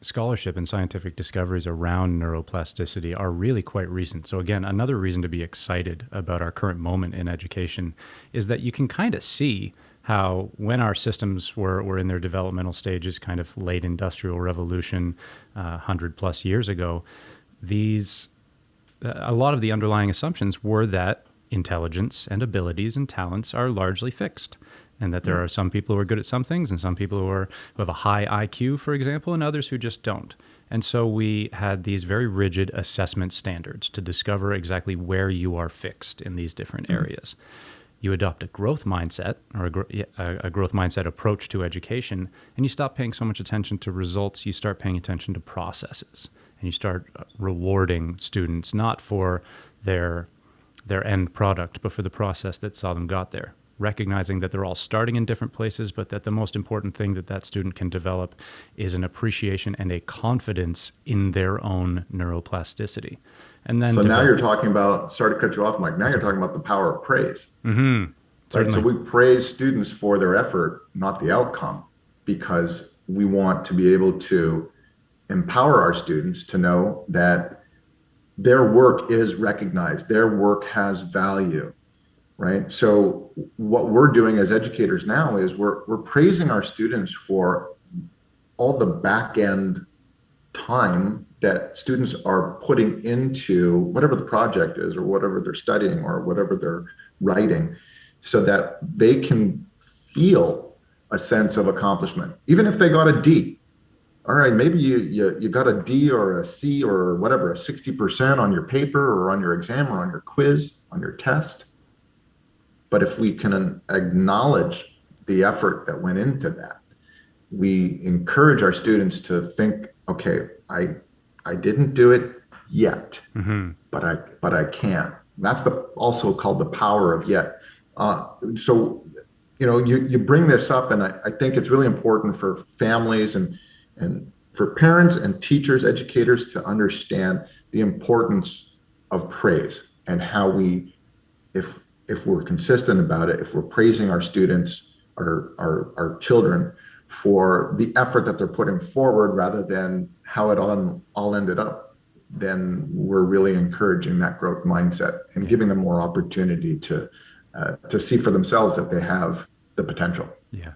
A: scholarship and scientific discoveries around neuroplasticity are really quite recent. So again, another reason to be excited about our current moment in education is that you can kind of see how when our systems were in their developmental stages, kind of late industrial revolution, 100 plus years ago, a lot of the underlying assumptions were that intelligence and abilities and talents are largely fixed. And that there are some people who are good at some things and some people who have a high IQ, for example, and others who just don't. And so we had these very rigid assessment standards to discover exactly where you are fixed in these different areas. You adopt a growth mindset or a growth mindset approach to education, and you stop paying so much attention to results. You start paying attention to processes, and you start rewarding students not for their end product, but for the process that saw them got there. Recognizing that they're all starting in different places, but that the most important thing that student can develop is an appreciation and a confidence in their own neuroplasticity. And then
B: so now you're talking about, sorry to cut you off, Mike, now you're talking about the power of praise.
A: Mm-hmm.
B: Right? So we praise students for their effort, not the outcome, because we want to be able to empower our students to know that their work is recognized, their work has value, right? So what we're doing as educators now is we're praising our students for all the back end time that students are putting into whatever the project is or whatever they're studying or whatever they're writing, so that they can feel a sense of accomplishment, even if they got a D. All right, maybe you got a D or a C or whatever, a 60% on your paper or on your exam or on your quiz, on your test. But if we can acknowledge the effort that went into that, we encourage our students to think, okay, I didn't do it yet, but I can. That's also called the power of yet. So, you bring this up, and I think it's really important for families and for parents and teachers, educators, to understand the importance of praise and how if we're consistent about it, if we're praising our students, our children for the effort that they're putting forward rather than how it all ended up, then we're really encouraging that growth mindset and giving them more opportunity to see for themselves that they have the potential.
A: Yeah.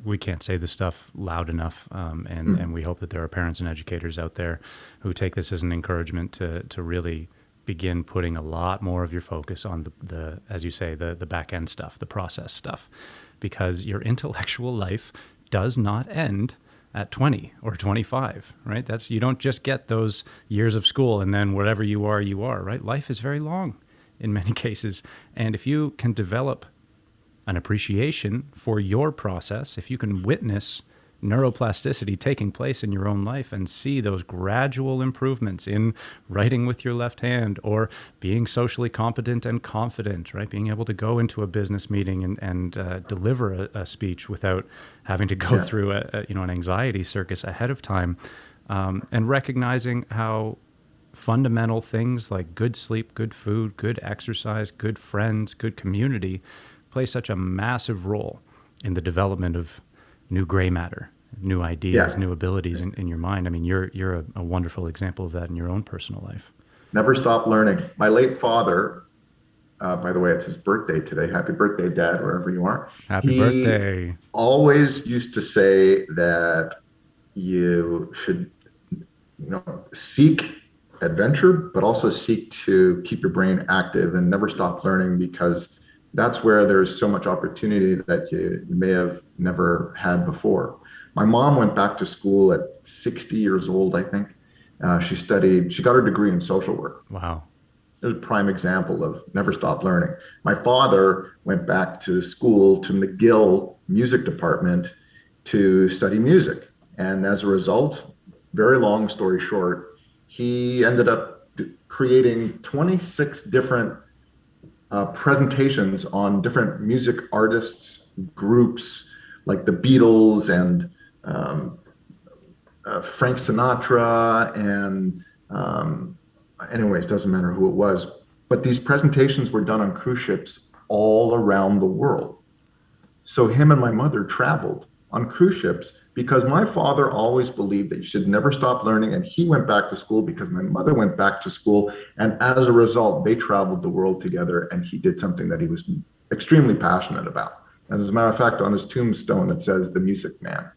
A: We can't say this stuff loud enough, and we hope that there are parents and educators out there who take this as an encouragement to really begin putting a lot more of your focus on the as you say, the back end stuff, the process stuff, because your intellectual life does not end at 20 or 25, right? You don't just get those years of school and then whatever you are, right? Life is very long in many cases. And if you can develop an appreciation for your process, if you can witness neuroplasticity taking place in your own life and see those gradual improvements in writing with your left hand or being socially competent and confident, right? Being able to go into a business meeting and deliver a speech without having to go through an anxiety circus ahead of time, and recognizing how fundamental things like good sleep, good food, good exercise, good friends, good community play such a massive role in the development of new gray matter, new ideas, new abilities in your mind. I mean, you're a wonderful example of that in your own personal life.
B: Never stop learning. My late father, by the way, it's his birthday today. Happy birthday, Dad, wherever you are.
A: Happy birthday.
B: Always used to say that you should, seek adventure, but also seek to keep your brain active and never stop learning, because that's where there's so much opportunity that you may have never had before. My mom went back to school at 60 years old, I think. She got her degree in social work.
A: Wow.
B: There's a prime example of never stop learning. My father went back to school to McGill Music Department to study music. And as a result, very long story short, he ended up creating 26 different presentations on different music artists, groups like the Beatles and Frank Sinatra and anyways, doesn't matter who it was. But these presentations were done on cruise ships all around the world. So him and my mother traveled on cruise ships because my father always believed that you should never stop learning. And he went back to school because my mother went back to school. And as a result, they traveled the world together, and he did something that he was extremely passionate about. As a matter of fact, on his tombstone, it says the music man.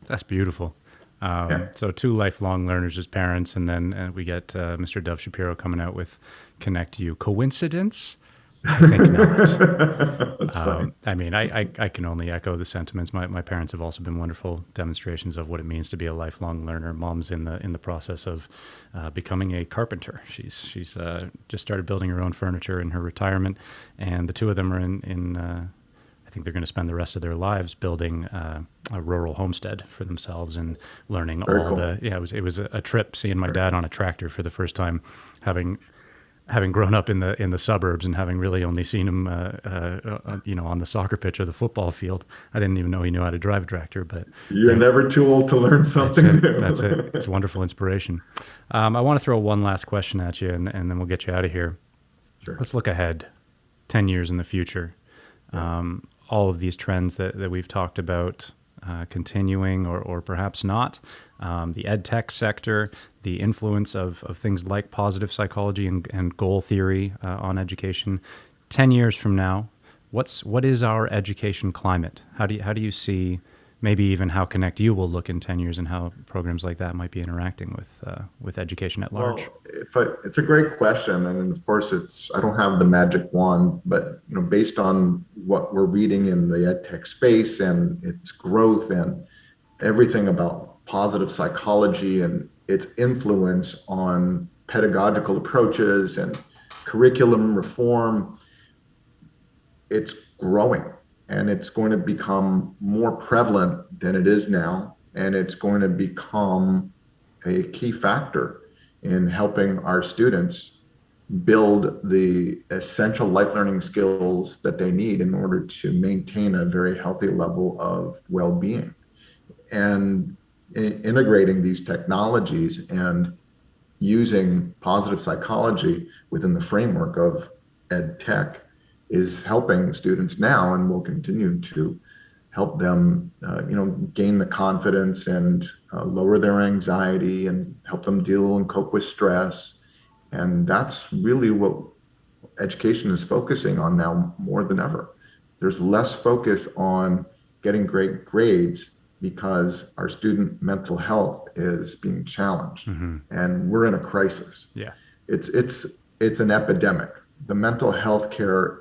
A: That's beautiful. So 2 lifelong learners as parents, and then we get Mr. Dov Shapiro coming out with ConnectU. Coincidence I think not.
B: That's funny.
A: I mean, I can only echo the sentiments. My parents have also been wonderful demonstrations of what it means to be a lifelong learner. Mom's in the process of becoming a carpenter. She's just started building her own furniture in her retirement, and the two of them are in I think they're going to spend the rest of their lives building a rural homestead for themselves and learning
B: Very
A: all
B: cool.
A: the. Yeah, it was a trip seeing my dad on a tractor for the first time, having grown up in the suburbs and having really only seen him, on the soccer pitch or the football field. I didn't even know he knew how to drive a tractor, but
B: You're
A: you know,
B: never too old to learn
A: that's
B: something
A: it. That's it.
B: new.
A: It's wonderful inspiration. I want to throw one last question at you, and then we'll get you out of here.
B: Sure.
A: Let's look ahead, 10 years in the future.
B: Yeah.
A: All of these trends that we've talked about continuing or perhaps not, the EdTech sector, the influence of things like positive psychology and goal theory on education. 10 years from now, what is our education climate? How do you see maybe even how ConnectU will look in 10 years and how programs like that might be interacting with education at large?
B: Well, it's a great question, and of course, I don't have the magic wand, but based on what we're reading in the EdTech space and its growth and everything about positive psychology and its influence on pedagogical approaches and curriculum reform, it's growing and it's going to become more prevalent than it is now. And it's going to become a key factor in helping our students build the essential life learning skills that they need in order to maintain a very healthy level of well-being. And integrating these technologies and using positive psychology within the framework of ed tech is helping students now and will continue to help them gain the confidence and lower their anxiety and help them deal and cope with stress. And that's really what education is focusing on now more than ever. There's less focus on getting great grades because our student mental health is being challenged,
A: Mm-hmm.
B: and we're in a crisis.
A: Yeah.
B: It's an epidemic. The mental health care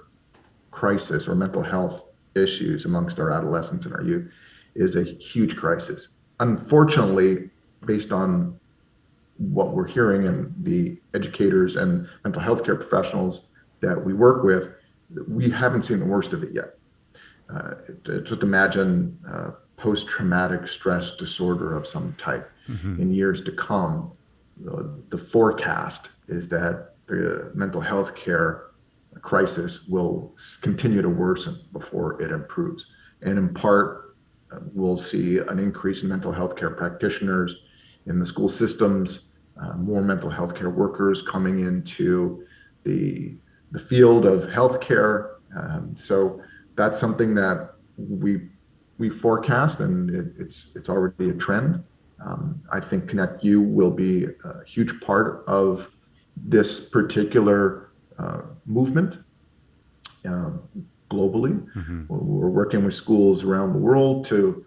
B: crisis or mental health issues amongst our adolescents and our youth is a huge crisis. Unfortunately, based on what we're hearing and the educators and mental health care professionals that we work with, we haven't seen the worst of it yet. Just imagine post-traumatic stress disorder of some type.
A: Mm-hmm.
B: In years to come. The forecast is that the mental health care crisis will continue to worsen before it improves. And in part, we'll see an increase in mental health care practitioners in the school systems, more mental health care workers coming into the field of healthcare. So that's something that we forecast, and it's already a trend. I think ConnectU will be a huge part of this particular movement globally.
A: Mm-hmm.
B: We're working with schools around the world to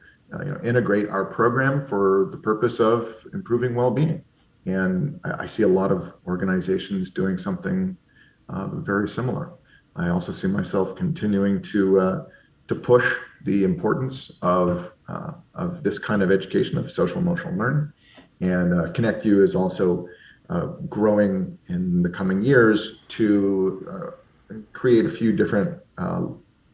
B: integrate our program for the purpose of improving well-being. And I see a lot of organizations doing something very similar. I also see myself continuing to push the importance of this kind of education, of social emotional learning. And ConnectU is also growing in the coming years to create a few different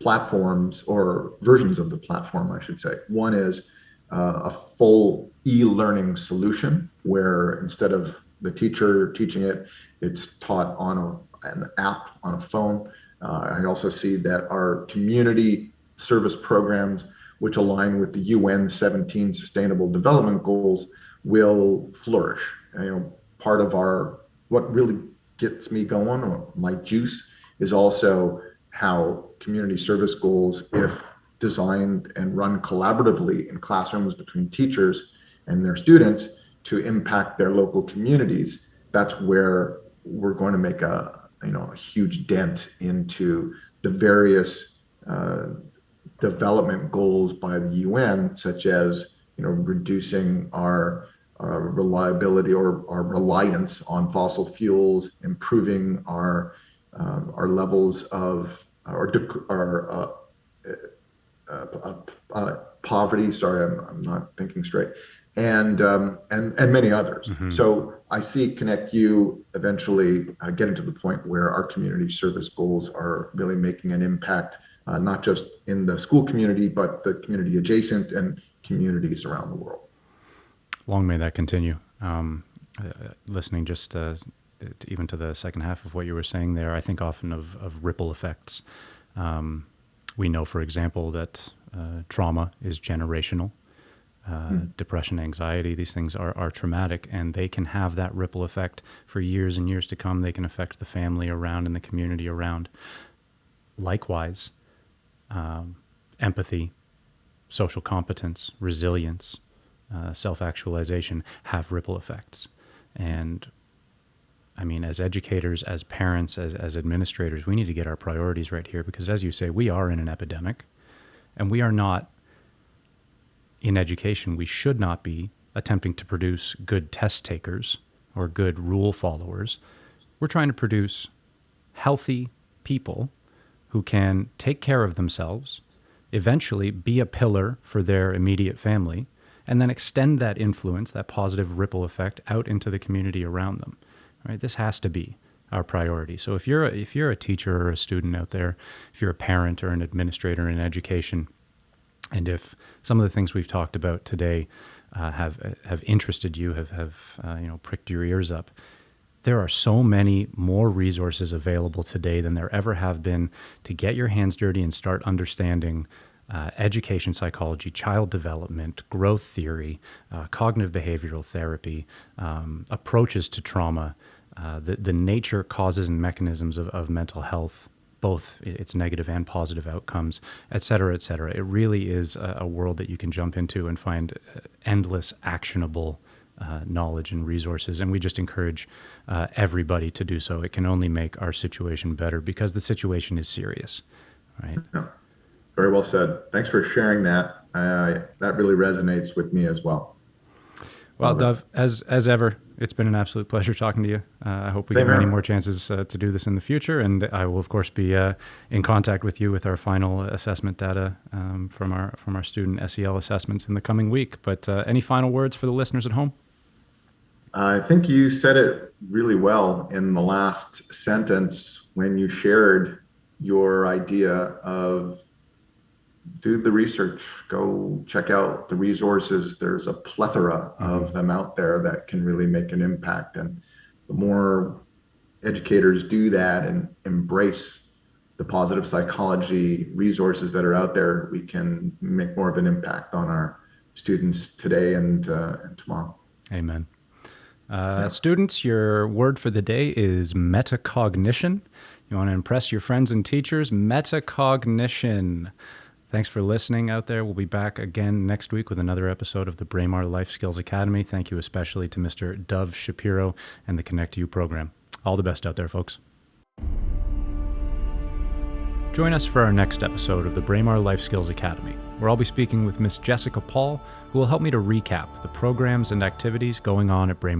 B: platforms or versions of the platform, I should say. One is a full e-learning solution where instead of the teacher teaching it, it's taught on an app on a phone. I also see that our community service programs, which align with the UN 17 Sustainable Development Goals, will flourish. Part of what really gets me going, or my juice, is also how community service goals, if designed and run collaboratively in classrooms between teachers and their students to impact their local communities, that's where we're going to make a huge dent into the various development goals by the UN, such as reducing our reliability or our reliance on fossil fuels, improving our our levels of our poverty. Sorry, I'm not thinking straight, and many others.
A: Mm-hmm.
B: So I see ConnectU eventually getting to the point where our community service goals are really making an impact, not just in the school community, but the community adjacent and communities around the world.
A: Long may that continue. Listening just even to the second half of what you were saying there, I think often of ripple effects. We know, for example, that trauma is generational. Depression, anxiety, these things are traumatic, and they can have that ripple effect for years and years to come. They can affect the family around and the community around. Likewise, empathy, social competence, resilience, self-actualization have ripple effects. And I mean, as educators, as parents, as administrators, we need to get our priorities right here, because as you say, we are in an epidemic, and we are not, in education, we should not be attempting to produce good test takers or good rule followers. We're trying to produce healthy people who can take care of themselves, eventually be a pillar for their immediate family, and then extend that influence, that positive ripple effect, out into the community around them. Right? This has to be our priority. So if you're a teacher or a student out there, if you're a parent or an administrator in education, and if some of the things we've talked about today have interested you, have pricked your ears up, there are so many more resources available today than there ever have been to get your hands dirty and start understanding education psychology, child development, growth theory, cognitive behavioral therapy, approaches to trauma, the nature, causes, and mechanisms of mental health, both its negative and positive outcomes, et cetera, et cetera. It really is a world that you can jump into and find endless, actionable knowledge and resources. And we just encourage everybody to do so. It can only make our situation better because the situation is serious, right?
B: Yeah. Very well said. Thanks for sharing that. That really resonates with me as well.
A: Well, Dov, as ever, it's been an absolute pleasure talking to you. I hope we get many more chances to do this in the future, and I will, of course, be in contact with you with our final assessment data from our student SEL assessments in the coming week. But any final words for the listeners at home?
B: I think you said it really well in the last sentence when you shared your idea of do the research, go check out the resources. There's a plethora of them out there that can really make an impact. And the more educators do that and embrace the positive psychology resources that are out there, we can make more of an impact on our students today and tomorrow.
A: Amen. Students, your word for the day is metacognition. You want to impress your friends and teachers? Metacognition. Thanks for listening out there. We'll be back again next week with another episode of the Braemar Life Skills Academy. Thank you especially to Mr. Dov Shapiro and the ConnectU program. All the best out there, folks. Join us for our next episode of the Braemar Life Skills Academy, where I'll be speaking with Miss Jessica Paul, who will help me to recap the programs and activities going on at Braemar